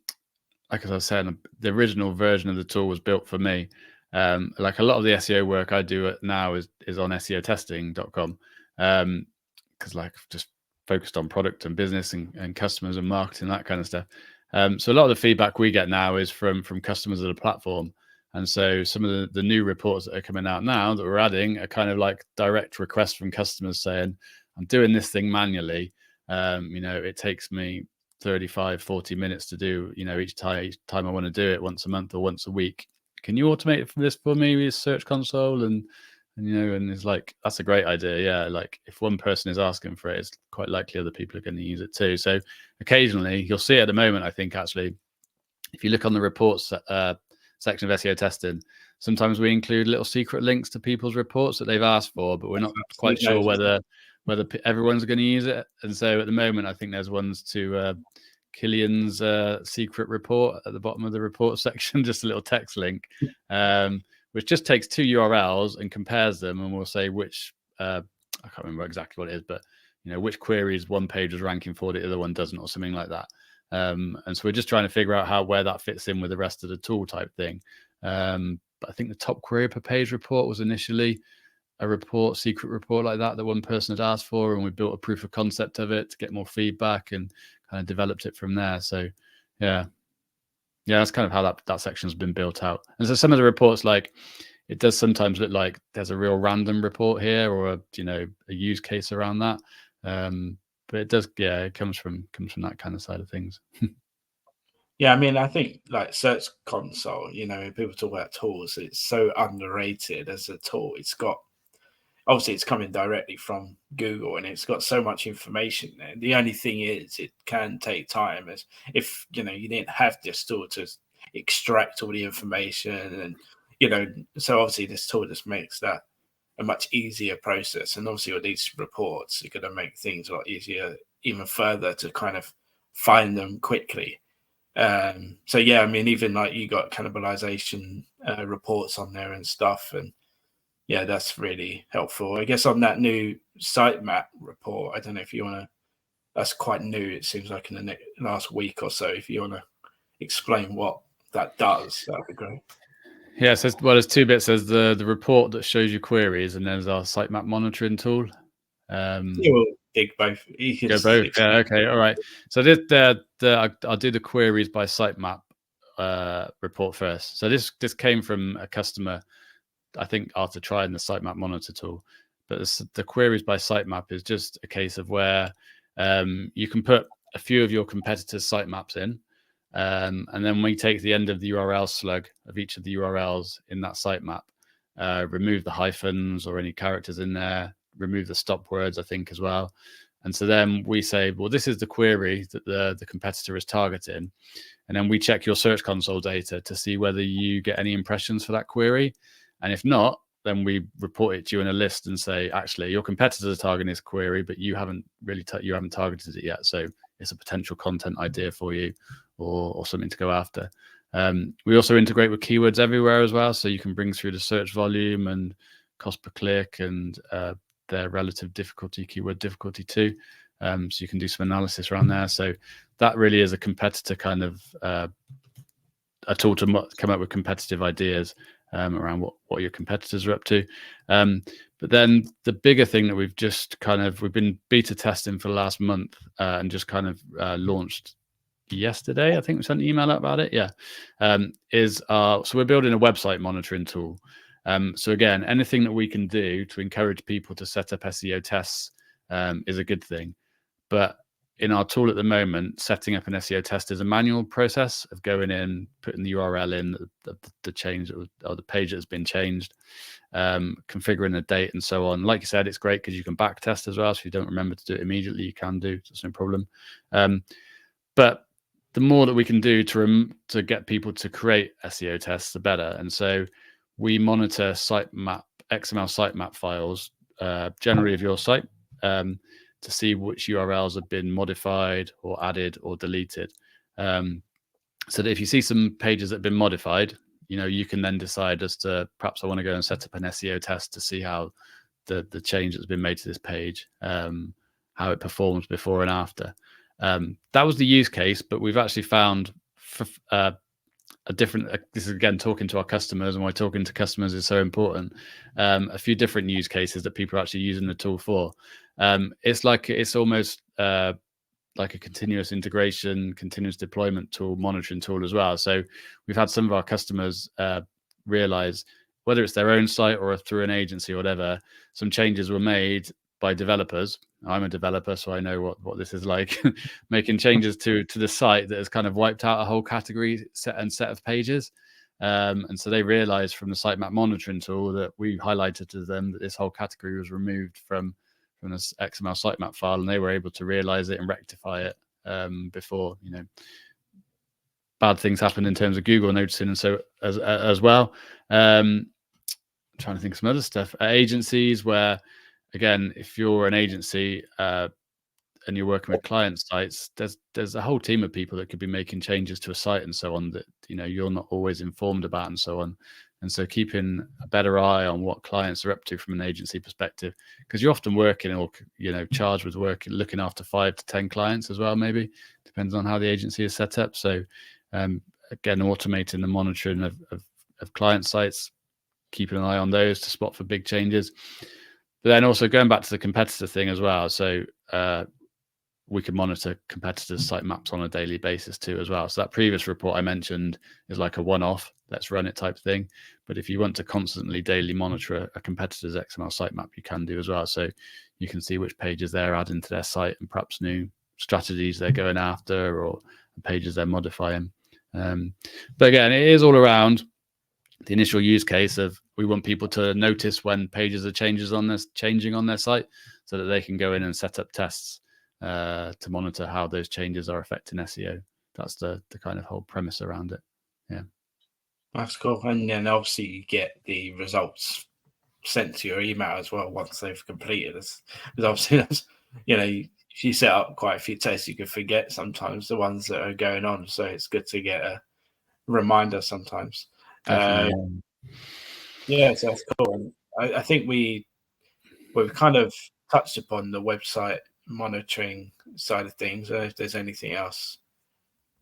I was saying, the original version of the tool was built for me. Like a lot of the SEO work I do now is on SEOtesting.com, because like I've just focused on product and business and customers and marketing, that kind of stuff. So a lot of the feedback we get now is from customers of the platform. And so some of the new reports that are coming out now that we're adding are kind of like direct requests from customers saying, I'm doing this thing manually. It takes me 35, 40 minutes to do, each time I want to do it once a month or once a week. Can you automate this for me with Search Console? And it's like, that's a great idea. Yeah. Like if one person is asking for it, it's quite likely other people are going to use it too. So occasionally you'll see at the moment, I think actually, if you look on the reports section of SEO testing, sometimes we include little secret links to people's reports that they've asked for, but we're not quite sure whether everyone's going to use it. And so at the moment, I think there's ones to Killian's secret report at the bottom of the report section, just a little text link, which just takes 2 URLs and compares them, and we'll say which, I can't remember exactly what it is, but which queries one page was ranking for, the other one doesn't, or something like that. And so we're just trying to figure out where that fits in with the rest of the tool type thing. But I think the top query per page report was initially a secret report like that one person had asked for, and we built a proof of concept of it to get more feedback and kind of developed it from there. So that's kind of how that section's been built out. And so some of the reports, like it does sometimes look like there's a real random report here or a use case around that. But it does, it comes from that kind of side of things. Yeah, I mean, I think like Search Console, when people talk about tools, it's so underrated as a tool. Obviously it's coming directly from Google and it's got so much information there. The only thing is it can take time, as if you didn't have this tool to extract all the information, and so obviously this tool just makes that a much easier process. And obviously with these reports, you're going to make things a lot easier even further to kind of find them quickly. So yeah, I mean, even like you got cannibalization reports on there and stuff, and yeah, that's really helpful. I guess on that new sitemap report, I don't know if you want to, that's quite new, it seems like in the last week or so. If you want to explain what that does, that would be great. Yeah, so there's two bits. There's the report that shows you queries, and there's our sitemap monitoring tool. We'll dig both. You can go both. Yeah, okay, all right. So I'll do the queries by sitemap report first. So this came from a customer, I think, after trying the sitemap monitor tool. But the queries by sitemap is just a case of where you can put a few of your competitors' sitemaps in, and then we take the end of the URL slug of each of the URLs in that sitemap, remove the hyphens or any characters in there, remove the stop words, I think, as well. And so then we say, well, this is the query that the competitor is targeting. And then we check your Search Console data to see whether you get any impressions for that query. And if not, then we report it to you in a list and say, actually, your competitors are targeting this query, but you haven't really you haven't targeted it yet. So it's a potential content idea for you, or something to go after. We also integrate with keywords everywhere as well. So you can bring through the search volume and cost per click and their relative difficulty, keyword difficulty too. So you can do some analysis around there. So that really is a competitor kind of a tool to come up with competitive ideas around what your competitors are up to. But then the bigger thing that we've been beta testing for the last month and just kind of launched yesterday, I think we sent an email out about it. So we're building a website monitoring tool. So again, anything that we can do to encourage people to set up SEO tests is a good thing. But in our tool at the moment, setting up an SEO test is a manual process of going in, putting the URL in, the change or the page that has been changed, configuring the date and so on. Like you said, it's great because you can back test as well. So if you don't remember to do it immediately, you can do. So it's no problem. But the more that we can do to get people to create SEO tests, the better. And so we monitor sitemap, XML sitemap files, generally of your site, to see which URLs have been modified or added or deleted. So that if you see some pages that have been modified, you can then decide as to perhaps I want to go and set up an SEO test to see how the change that's been made to this page, how it performs before and after. That was the use case, but we've actually found a different, this is again talking to our customers, and why talking to customers is so important, a few different use cases that people are actually using the tool for. It's almost like a continuous integration, continuous deployment tool, monitoring tool as well. So we've had some of our customers realize, whether it's their own site or through an agency or whatever, some changes were made by developers. I'm a developer, so I know what this is like, making changes to the site that has kind of wiped out a whole category set of pages. And so they realized from the sitemap monitoring tool that we highlighted to them that this whole category was removed from this XML sitemap file, and they were able to realize it and rectify it before bad things happened in terms of Google noticing, and so as well. I'm trying to think of some other stuff. Agencies where, again, if you're an agency and you're working with client sites, there's a whole team of people that could be making changes to a site and so on that you're not always informed about and so on. And so keeping a better eye on what clients are up to from an agency perspective, because you're often working or charged with working, looking after 5 to 10 clients as well, maybe depends on how the agency is set up. So again, automating the monitoring of client sites, keeping an eye on those to spot for big changes. But then also going back to the competitor thing as well. So we can monitor competitors' sitemaps on a daily basis too as well. So that previous report I mentioned is like a one-off, let's run it type thing. But if you want to constantly daily monitor a competitor's XML sitemap, you can do as well. So you can see which pages they're adding to their site and perhaps new strategies they're going after or pages they're modifying. But again, it is all around the initial use case of we want people to notice when pages are changing on their site so that they can go in and set up tests to monitor how those changes are affecting SEO. That's the kind of whole premise around it. Yeah. That's cool. And then obviously you get the results sent to your email as well once they've completed this. Because obviously that's, if you set up quite a few tests, you can forget sometimes the ones that are going on. So it's good to get a reminder sometimes. Yeah, so that's cool. And I think we've kind of touched upon the website monitoring side of things. If there's anything else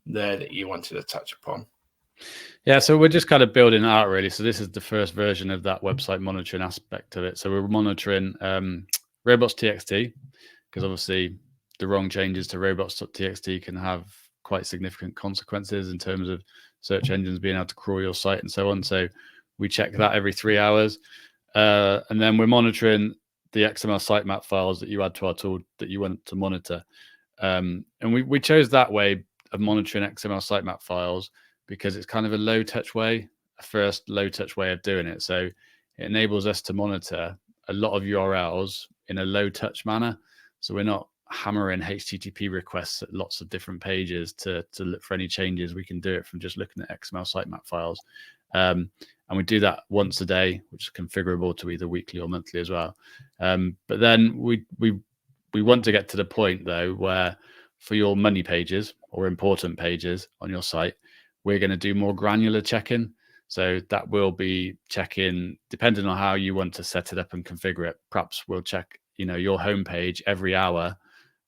there that you wanted to touch upon. Yeah, so we're just kind of building out really. So this is the first version of that website monitoring aspect of it. So we're monitoring robots.txt, because obviously the wrong changes to robots.txt can have quite significant consequences in terms of search engines being able to crawl your site and so on. So we check that every 3 hours. And then we're monitoring the XML sitemap files that you add to our tool that you want to monitor. And we chose that way of monitoring XML sitemap files because it's kind of a low-touch way, a first low-touch way of doing it. So it enables us to monitor a lot of URLs in a low-touch manner. So we're not hammering HTTP requests at lots of different pages to look for any changes. We can do it from just looking at XML sitemap files. And we do that once a day, which is configurable to either weekly or monthly as well. But then we want to get to the point, though, where for your money pages or important pages on your site, we're going to do more granular checking. So that will be checking, depending on how you want to set it up and configure it. Perhaps we'll check, your homepage every hour,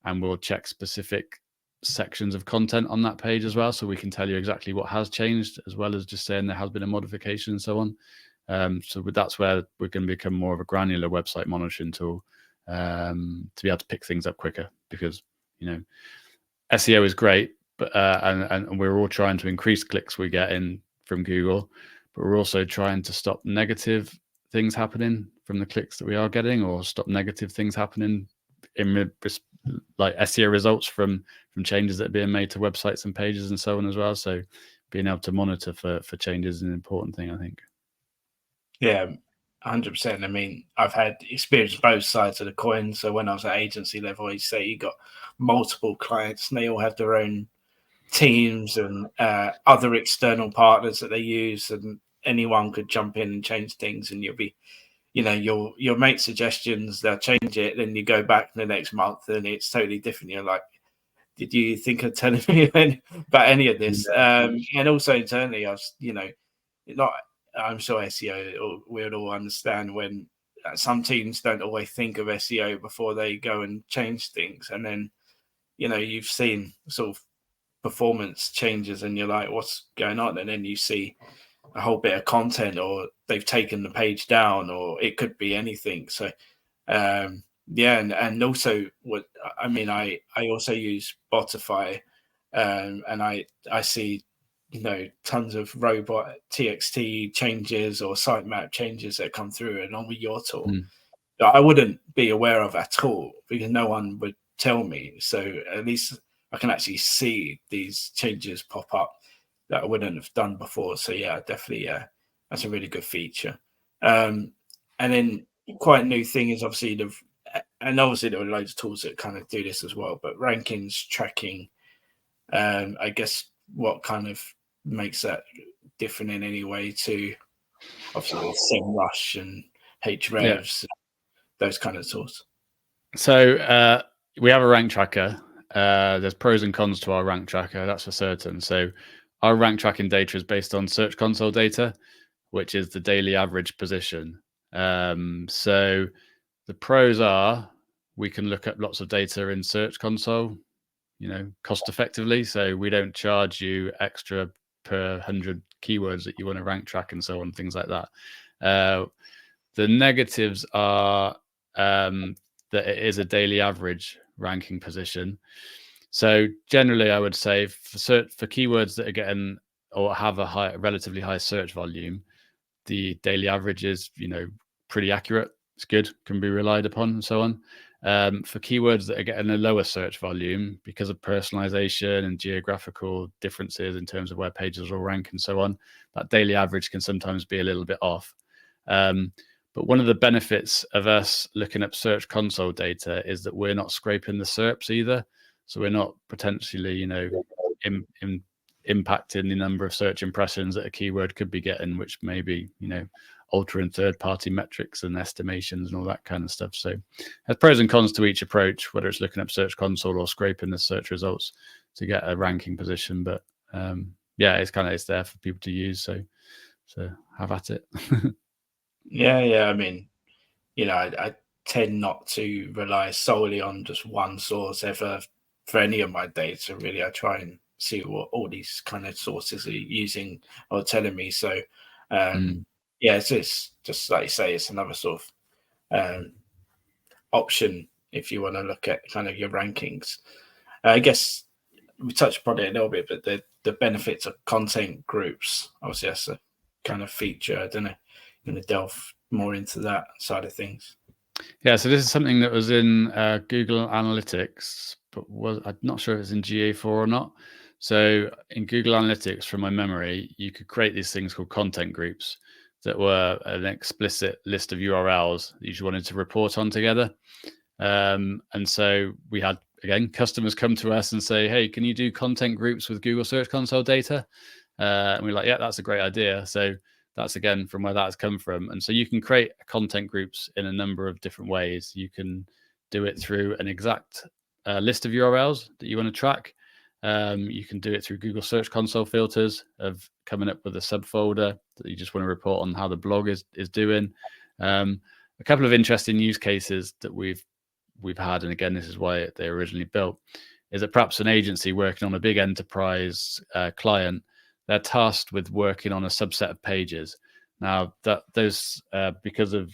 and we'll check specific sections of content on that page as well, so we can tell you exactly what has changed, as well as just saying there has been a modification and so on. So that's where we're going to become more of a granular website monitoring tool, to be able to pick things up quicker, because SEO is great, but and we're all trying to increase clicks we get in from Google, but we're also trying to stop negative things happening from the clicks that we are getting, or stop negative things happening in like SEO results from changes that are being made to websites and pages and so on as well. So being able to monitor for changes is an important thing, I think. Yeah, 100%. I mean, I've had experience both sides of the coin. So when I was at agency level, you say you got multiple clients and they all have their own teams and other external partners that they use, and anyone could jump in and change things, and you'll be, you'll make suggestions, they'll change it, then you go back the next month and it's totally different. You're like, did you think of telling me about any of this? And also internally, I was, not, I'm sure SEO we'll all understand when some teams don't always think of SEO before they go and change things, and then you've seen sort of performance changes and you're like, what's going on? And then you see a whole bit of content, or they've taken the page down, or it could be anything. So and also what I mean, I also use Spotify, and I see tons of robot.txt changes or sitemap changes that come through and on with your tool that I wouldn't be aware of at all, because no one would tell me. So at least I can actually see these changes pop up that I wouldn't have done before. So yeah, definitely, that's a really good feature. And then quite a new thing is obviously obviously there are loads of tools that kind of do this as well, but rankings tracking, I guess what kind of makes that different in any way to obviously SEMrush and Ahrefs, those kind of tools? So we have a rank tracker. There's pros and cons to our rank tracker, that's for certain. So our rank tracking data is based on Search Console data, which is the daily average position. So the pros are we can look at lots of data in Search Console, cost effectively. So we don't charge you extra per 100 keywords that you want to rank track and so on, things like that. The negatives are that it is a daily average ranking position. So generally, I would say for keywords that are getting or have a relatively high search volume, the daily average is, pretty accurate. It's good, can be relied upon, and so on. For keywords that are getting a lower search volume because of personalization and geographical differences in terms of where pages will rank and so on, that daily average can sometimes be a little bit off. But one of the benefits of us looking at Search Console data is that we're not scraping the SERPs either. So we're not potentially, impacting the number of search impressions that a keyword could be getting, which may be, altering third-party metrics and estimations and all that kind of stuff. So there's pros and cons to each approach, whether it's looking up Search Console or scraping the search results to get a ranking position. But it's there for people to use. So have at it. Yeah. I mean, I tend not to rely solely on just one source ever for any of my data. Really, I try and see what all these kind of sources are using or telling me. So it's just like you say, it's another sort of option if you want to look at kind of your rankings. I guess we touched upon it a little bit, but the benefits of content groups, obviously that's a kind of feature. I don't know, I'm going to delve more into that side of things. Yeah, so this is something that was in Google Analytics, but I'm not sure if it's in GA4 or not. So in Google Analytics, from my memory, you could create these things called content groups that were an explicit list of URLs that you just wanted to report on together. And so we had, again, customers come to us and say, hey, can you do content groups with Google Search Console data? And we're like, yeah, that's a great idea. So that's, again, from where that has come from. And so you can create content groups in a number of different ways. You can do it through an exact list of URLs that you want to track. You can do it through Google Search Console filters of coming up with a subfolder that you just want to report on how the blog is doing. A couple of interesting use cases that we've had, and again, this is why they originally built, is that perhaps an agency working on a big enterprise client, they're tasked with working on a subset of pages. Now, those because of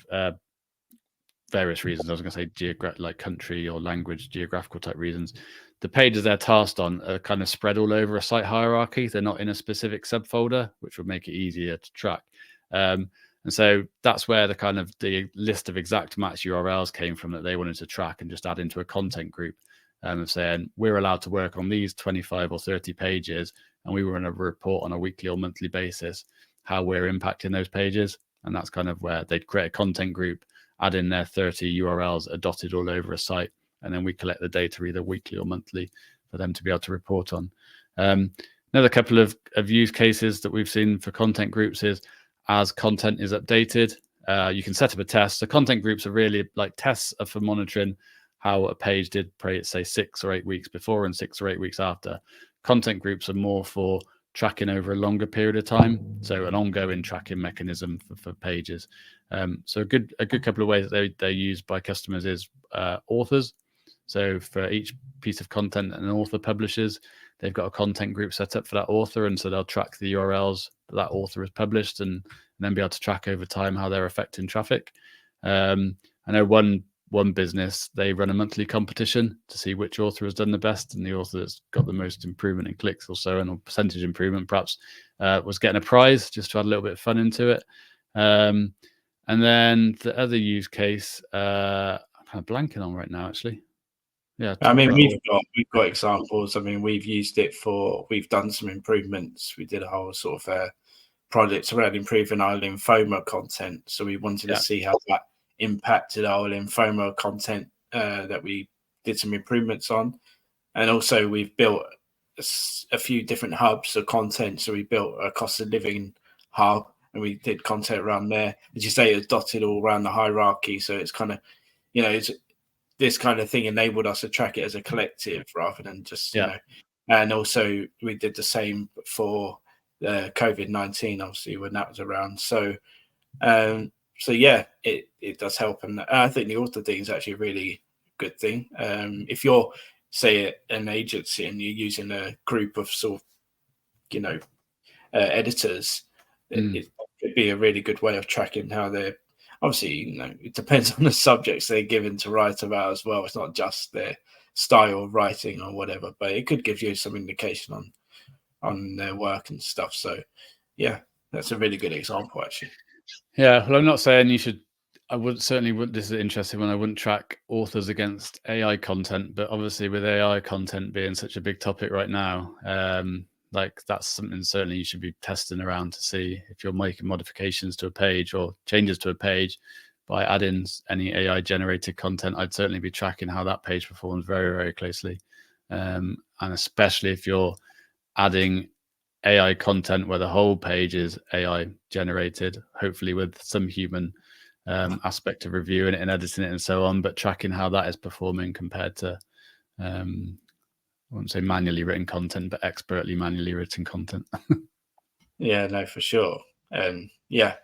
various reasons, I was going to say like country or language, geographical type reasons, the pages they're tasked on are kind of spread all over a site hierarchy. They're not in a specific subfolder, which would make it easier to track. And And so that's where the kind of the list of exact match URLs came from that they wanted to track and just add into a content group, of saying we're allowed to work on these 25 or 30 pages, and we were going to report on a weekly or monthly basis how we're impacting those pages. And that's kind of where they'd create a content group, add in their 30 URLs that are dotted all over a site, and then we collect the data either weekly or monthly for them to be able to report on. Another couple of use cases that we've seen for content groups is as content is updated, you can set up a test. So content groups are really like tests are for monitoring how a page did, say 6 or 8 weeks before and 6 or 8 weeks after. Content groups are more for tracking over a longer period of time, so an ongoing tracking mechanism for pages. So a good couple of ways that they're used by customers is authors. So for each piece of content an author publishes, they've got a content group set up for that author, and so they'll track the URLs that author has published and then be able to track over time how they're affecting traffic. I know one business, they run a monthly competition to see which author has done the best, and the author that's got the most improvement in clicks or so, and or percentage improvement perhaps, was getting a prize just to add a little bit of fun into it. And then the other use case, I'm kind of blanking on right now, actually. Yeah, I mean, we've got examples. I mean, we've used it we've done some improvements. We did a whole sort of project around improving our lymphoma content. So we wanted to see how that impacted our lymphoma content that we did some improvements on. And also we've built a few different hubs of content. So we built a cost of living hub, and we did content around there. As you say, it's dotted all around the hierarchy. So it's kind of, it's this kind of thing enabled us to track it as a collective rather than just, and also we did the same for COVID-19, obviously, when that was around. So, it does help. And I think the author thing is actually a really good thing. If you're, say, an agency and you're using a group of sort of, editors, it could be a really good way of tracking how they're, obviously, it depends on the subjects they're given to write about as well. It's not just their style of writing or whatever, but it could give you some indication on their work and stuff. So, yeah, that's a really good example, actually. Yeah, well, I'm not saying you should. This is interesting when I wouldn't track authors against AI content, but obviously with AI content being such a big topic right now, like that's something certainly you should be testing around to see if you're making modifications to a page or changes to a page by adding any AI generated content. I'd certainly be tracking how that page performs very, very closely. And especially if you're adding AI content where the whole page is AI generated, hopefully with some human aspect of reviewing it and editing it and so on, but tracking how that is performing compared to I wouldn't say manually written content, but expertly manually written content. Yeah, no, for sure. Yeah,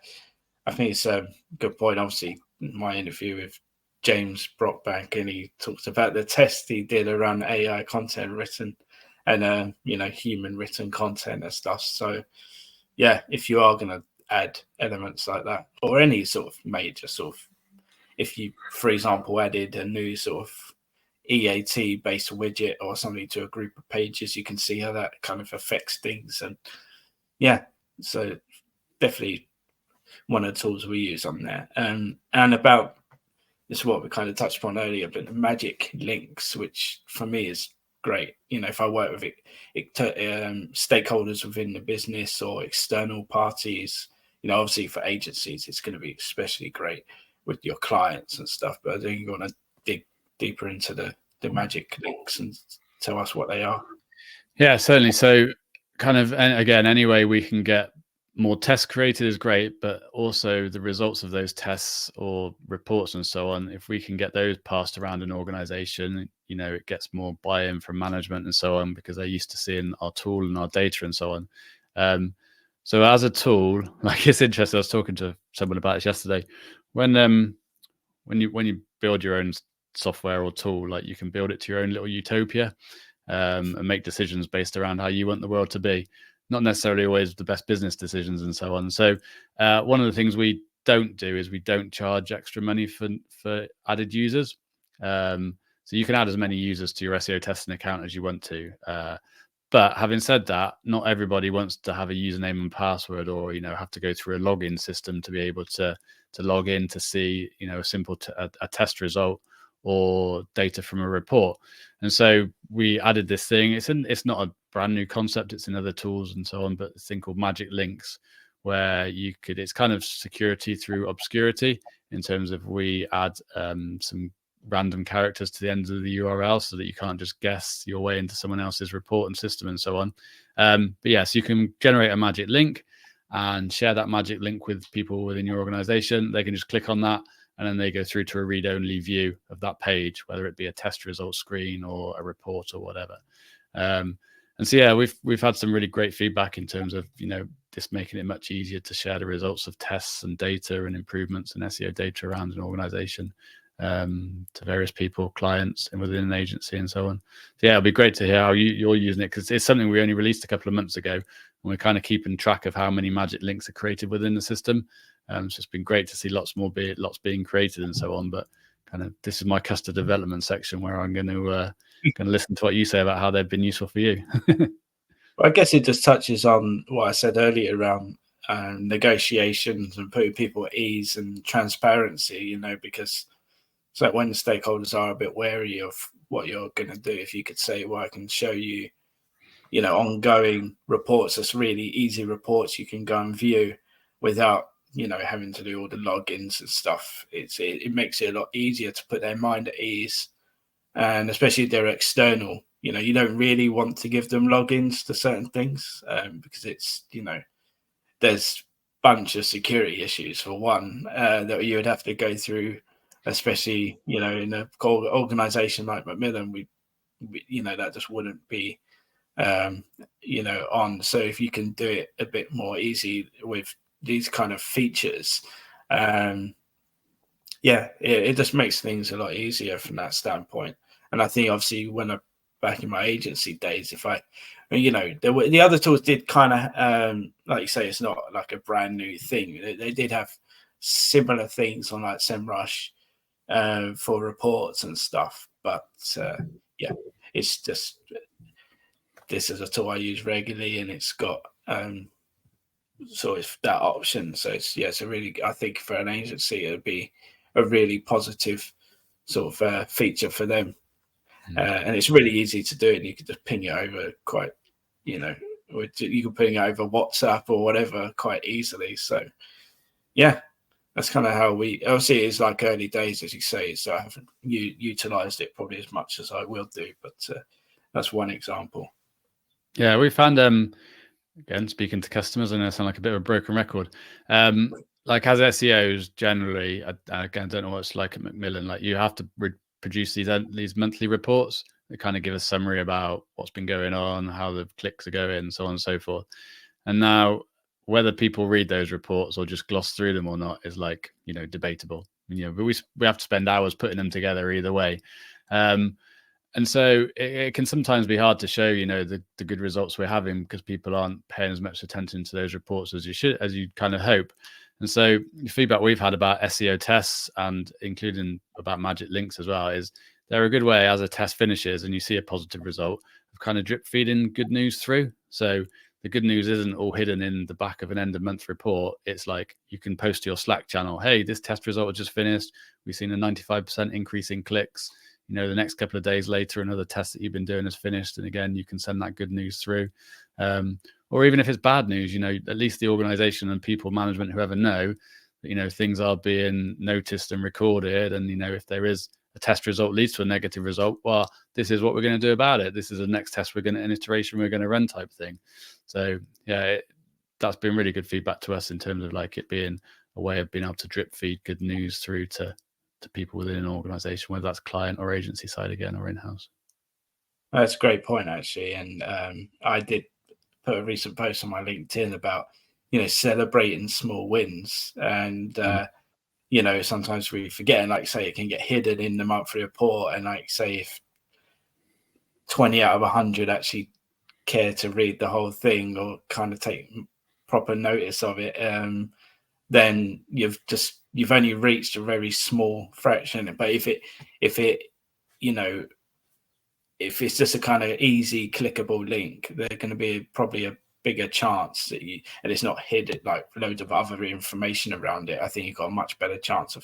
I think it's a good point. Obviously, my interview with James Brockbank, and he talked about the test he did around AI content written and, human written content and stuff. So, yeah, if you are going to add elements like that, or any sort of major sort of, if you, for example, added a new sort of EAT-based widget or something to a group of pages, you can see how that kind of affects things. And yeah, so definitely one of the tools we use on there. And about this is what we kind of touched upon earlier, but the magic links, which for me is great. If I work with stakeholders within the business or external parties, obviously for agencies, it's going to be especially great with your clients and stuff. But I think you want to dig deeper into the magic links and tell us what they are. Yeah, certainly. So kind of, again, any way we can get more tests created is great, but also the results of those tests or reports and so on, if we can get those passed around an organization, it gets more buy-in from management and so on, because they're used to seeing our tool and our data and so on. So as a tool, like, it's interesting, I was talking to someone about this yesterday. When you build your own software or tool, like, you can build it to your own little utopia and make decisions based around how you want the world to be, not necessarily always the best business decisions and so on. So one of the things we don't do is we don't charge extra money for added users. So you can add as many users to your SEO testing account as you want to, But having said that, not everybody wants to have a username and password, or have to go through a login system to be able to log in to see a simple a test result or data from a report. And so we added this thing. It's not a brand new concept. It's in other tools and so on, but a thing called magic links, where it's kind of security through obscurity, in terms of we add some random characters to the end of the URL so that you can't just guess your way into someone else's report and system and so on. But yes, you can generate a magic link and share that magic link with people within your organization. They can just click on that, and then they go through to a read-only view of that page, whether it be a test result screen or a report or whatever. And so, yeah, we've had some really great feedback in terms of, this making it much easier to share the results of tests and data and improvements and SEO data around an organization to various people, clients, and within an agency and so on. So, yeah, it'll be great to hear how you're using it, because it's something we only released a couple of months ago, and we're kind of keeping track of how many magic links are created within the system. So it's been great to see lots being created and so on. But kind of this is my custom development section, where I'm going to listen to what you say about how they've been useful for you. Well, I guess it just touches on what I said earlier around negotiations and putting people at ease and transparency, because it's like when stakeholders are a bit wary of what you're going to do, if you could say, well, I can show you, ongoing reports, that's really easy reports you can go and view without, having to do all the logins and stuff. It makes it a lot easier to put their mind at ease. And especially if they're external, you don't really want to give them logins to certain things because it's, there's a bunch of security issues for one that you would have to go through, especially, in an organization like Macmillan, we that just wouldn't be, on. So if you can do it a bit more easy with these kind of features, it just makes things a lot easier from that standpoint. And I think obviously back in my agency days, the other tools did kind of, like you say, it's not like a brand new thing. They did have similar things on like SEMrush for reports and stuff. But it's just, this is a tool I use regularly, and it's got sort of that option. So it's a really, I think for an agency, it would be a really positive sort of feature for them. And it's really easy to do it. You can just ping it over quite, you can ping it over WhatsApp or whatever quite easily. So yeah, that's kind of how obviously it's like early days, as you say, so I haven't utilized it probably as much as I will do, but that's one example. Yeah, we found, again, speaking to customers, and I sound like a bit of a broken record. Like as SEOs generally, I again don't know what it's like at Macmillan. Like you have to produce these monthly reports that kind of give a summary about what's been going on, how the clicks are going, so on and so forth. And now whether people read those reports or just gloss through them or not is like, debatable. But we have to spend hours putting them together either way. And so it can sometimes be hard to show, the good results we're having, because people aren't paying as much attention to those reports as you kind of hope. And so the feedback we've had about SEO tests, and including about magic links as well, is they're a good way, as a test finishes and you see a positive result, of kind of drip feeding good news through. So the good news isn't all hidden in the back of an end of month report. It's like you can post to your Slack channel, hey, this test result just finished. We've seen a 95% increase in clicks. The next couple of days later, another test that you've been doing is finished. And again, you can send that good news through. Or even if it's bad news, at least the organization and people management, whoever know that, things are being noticed and recorded. And, if there is a test result leads to a negative result, well, this is what we're going to do about it. This is the next test an iteration we're going to run type thing. So, yeah, that's been really good feedback to us in terms of like it being a way of being able to drip feed good news through to people within an organization, whether that's client or agency side again, or in-house. That's a great point, actually. And I did put a recent post on my LinkedIn about, celebrating small wins. And, sometimes we forget, and like say, it can get hidden in the monthly report. And like say, if 20 out of 100 actually care to read the whole thing or kind of take proper notice of it, then you've only reached a very small fraction. But if it if it's just a kind of easy clickable link, they're going to be probably a bigger chance that you, and it's not hidden like loads of other information around it. I think you've got a much better chance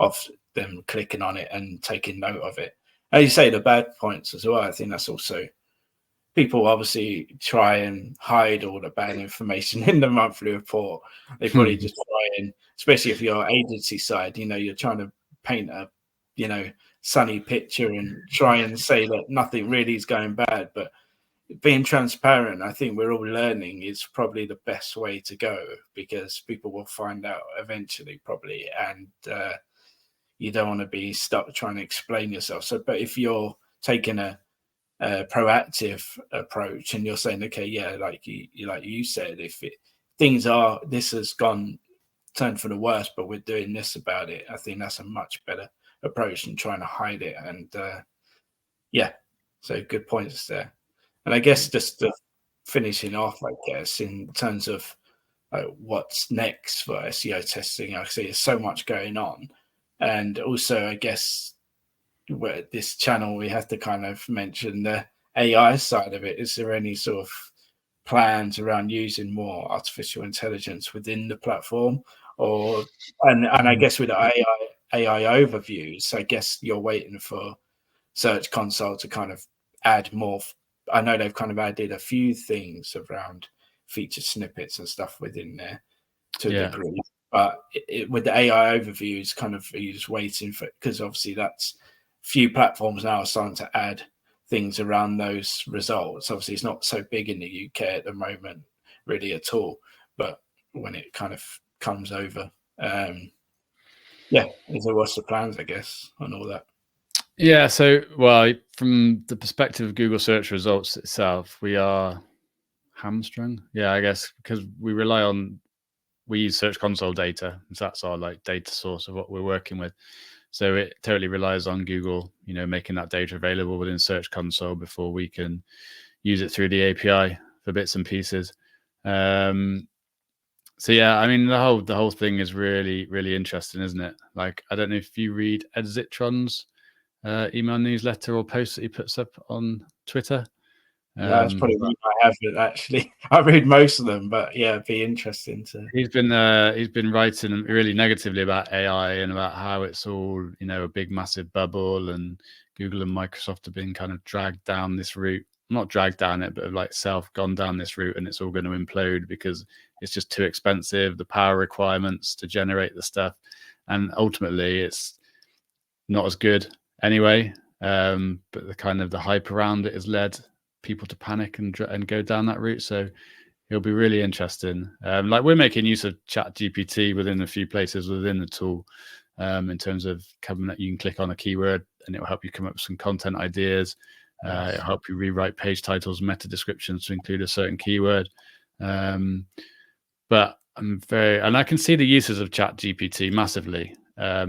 of them clicking on it and taking note of it. As you say, the bad points as well. I think that's also, people obviously try and hide all the bad information in the monthly report. They probably just try and, especially if you're agency side, you're trying to paint a, sunny picture and try and say that nothing really is going bad. But being transparent, I think we're all learning, is probably the best way to go, because people will find out eventually probably, and you don't want to be stuck trying to explain yourself. So, but if you're taking a proactive approach and you're saying, okay, yeah, like you said, if this has turned for the worst, but we're doing this about it, I think that's a much better approach than trying to hide it. And so good points there. And I guess just finishing off, I guess, in terms of what's next for SEO testing, I see there's so much going on. And also, I guess, where this channel, we have to kind of mention the AI side of it. Is there any sort of plans around using more artificial intelligence within the platform? And I guess with the AI overviews, I guess you're waiting for Search Console to kind of add more. I know they've kind of added a few things around feature snippets and stuff within there to a degree. But with the AI overviews, kind of, are you just waiting for, because obviously that's, few platforms now are starting to add things around those results. Obviously, it's not so big in the UK at the moment, really, at all. But when it kind of comes over, what's the plans, I guess, on all that? Yeah, so, well, from the perspective of Google search results itself, we are hamstrung. Yeah, I guess, because we use Search Console data, so that's our like data source of what we're working with. So it totally relies on Google, making that data available within Search Console before we can use it through the API for bits and pieces. So yeah, I mean, the whole thing is really, really interesting, isn't it? Like, I don't know if you read Ed Zitron's email newsletter or post that he puts up on Twitter. That's probably one I haven't actually. I read most of them, but yeah, it'd be interesting to. He's been writing really negatively about AI and about how it's all, a big massive bubble, and Google and Microsoft have been kind of dragged down this route. Not dragged down it, but have like gone down this route, and it's all going to implode because it's just too expensive, the power requirements to generate the stuff, and ultimately it's not as good anyway. But the kind of the hype around it has led people to panic and go down that route. So it'll be really interesting. Like, we're making use of ChatGPT within a few places within the tool, in terms of you can click on a keyword and it will help you come up with some content ideas. It'll help you rewrite page titles, meta descriptions to include a certain keyword. But I can see the uses of ChatGPT massively. But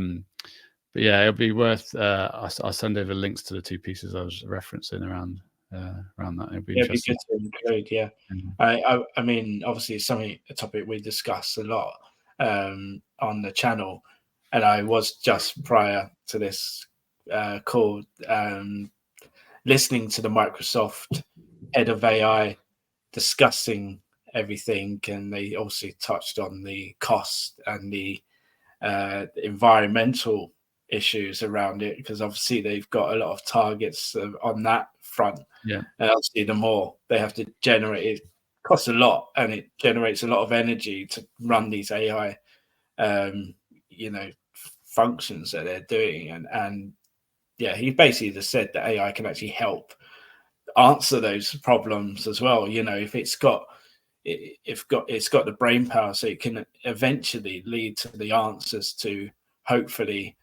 yeah, it'll be worth. I'll send over links to the two pieces I was referencing around that. It'll be interesting. It'd be good to include. I mean, obviously, it's a topic we discuss a lot on the channel, and I was just prior to this call listening to the Microsoft head of AI discussing everything, and they also touched on the cost and the environmental issues around it, because obviously they've got a lot of targets on that front. Yeah, and obviously the more they have to generate, it costs a lot, and it generates a lot of energy to run these AI functions that they're doing. And yeah, he basically just said that AI can actually help answer those problems as well. If it's got the brain power, so it can eventually lead to the answers to hopefully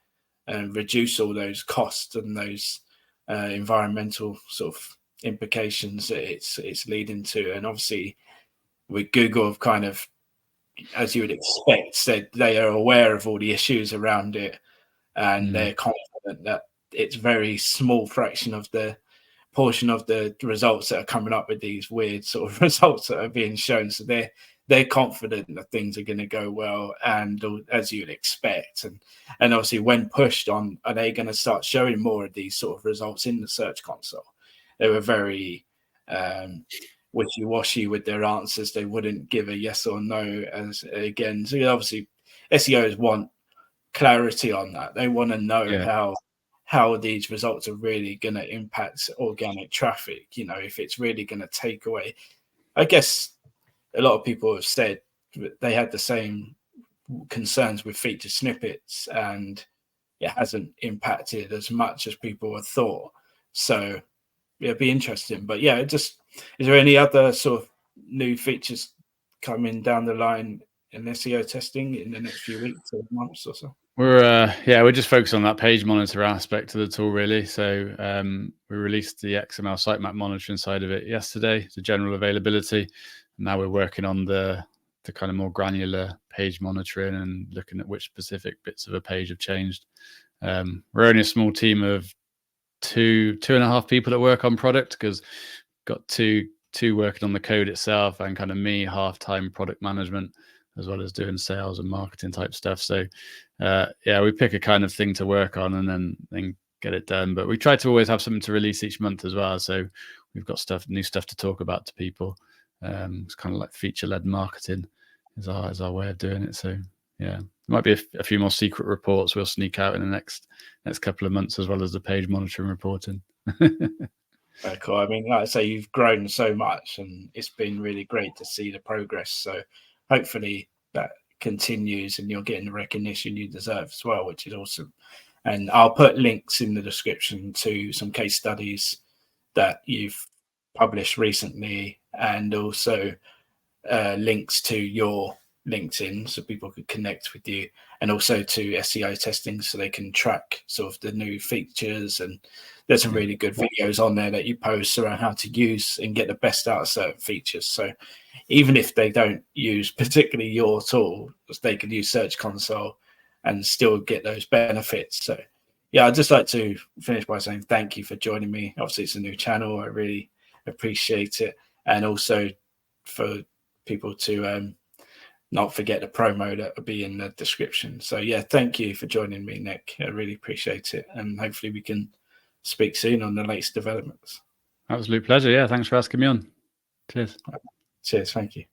reduce all those costs and those environmental sort of implications that it's leading to. And obviously with Google, have kind of, as you would expect, said they are aware of all the issues around it, and they're confident that it's very small fraction of the portion of the results that are coming up with these weird sort of results that are being shown. So they're confident that things are going to go well, and as you'd expect. And obviously when pushed on, are they going to start showing more of these sort of results in the Search Console? they were very wishy-washy with their answers. They wouldn't give a yes or no. As again, so obviously SEOs want clarity on that. They want to know how these results are really going to impact organic traffic. You know, if it's really going to take away. I guess a lot of people have said they had the same concerns with feature snippets, and it hasn't impacted as much as people had thought. So it'd be interesting. But yeah, is there any other sort of new features coming down the line in SEO testing in the next few weeks or months or so? We're just focused on that page monitor aspect of the tool, really. So we released the XML sitemap monitoring side of it yesterday, the general availability. Now we're working on the kind of more granular page monitoring and looking at which specific bits of a page have changed. We're only a small team of two and a half people that work on product, because got two working on the code itself, and kind of me half-time product management, as well as doing sales and marketing type stuff. So we pick a kind of thing to work on and then get it done. But we try to always have something to release each month as well. So we've got new stuff to talk about to people. It's kind of like feature-led marketing is our way of doing it. So yeah, there might be a few more secret reports we'll sneak out in the next couple of months, as well as the page monitoring reporting. Very cool. I mean, like I say, you've grown so much, and it's been really great to see the progress. So hopefully that continues, and you're getting the recognition you deserve as well, which is awesome. And I'll put links in the description to some case studies that you've published recently, and also links to your LinkedIn so people could connect with you, and also to SEO testing so they can track sort of the new features. And there's some really good videos on there that you post around how to use and get the best out of certain features. So even if they don't use particularly your tool, they can use Search Console and still get those benefits. So yeah, I'd just like to finish by saying thank you for joining me. Obviously, it's a new channel. I really appreciate it. And also for people to not forget the promo that will be in the description. So yeah, thank you for joining me, Nick. I really appreciate it. And hopefully we can speak soon on the latest developments. Absolute pleasure. Yeah, thanks for asking me on. Cheers. Cheers. Thank you.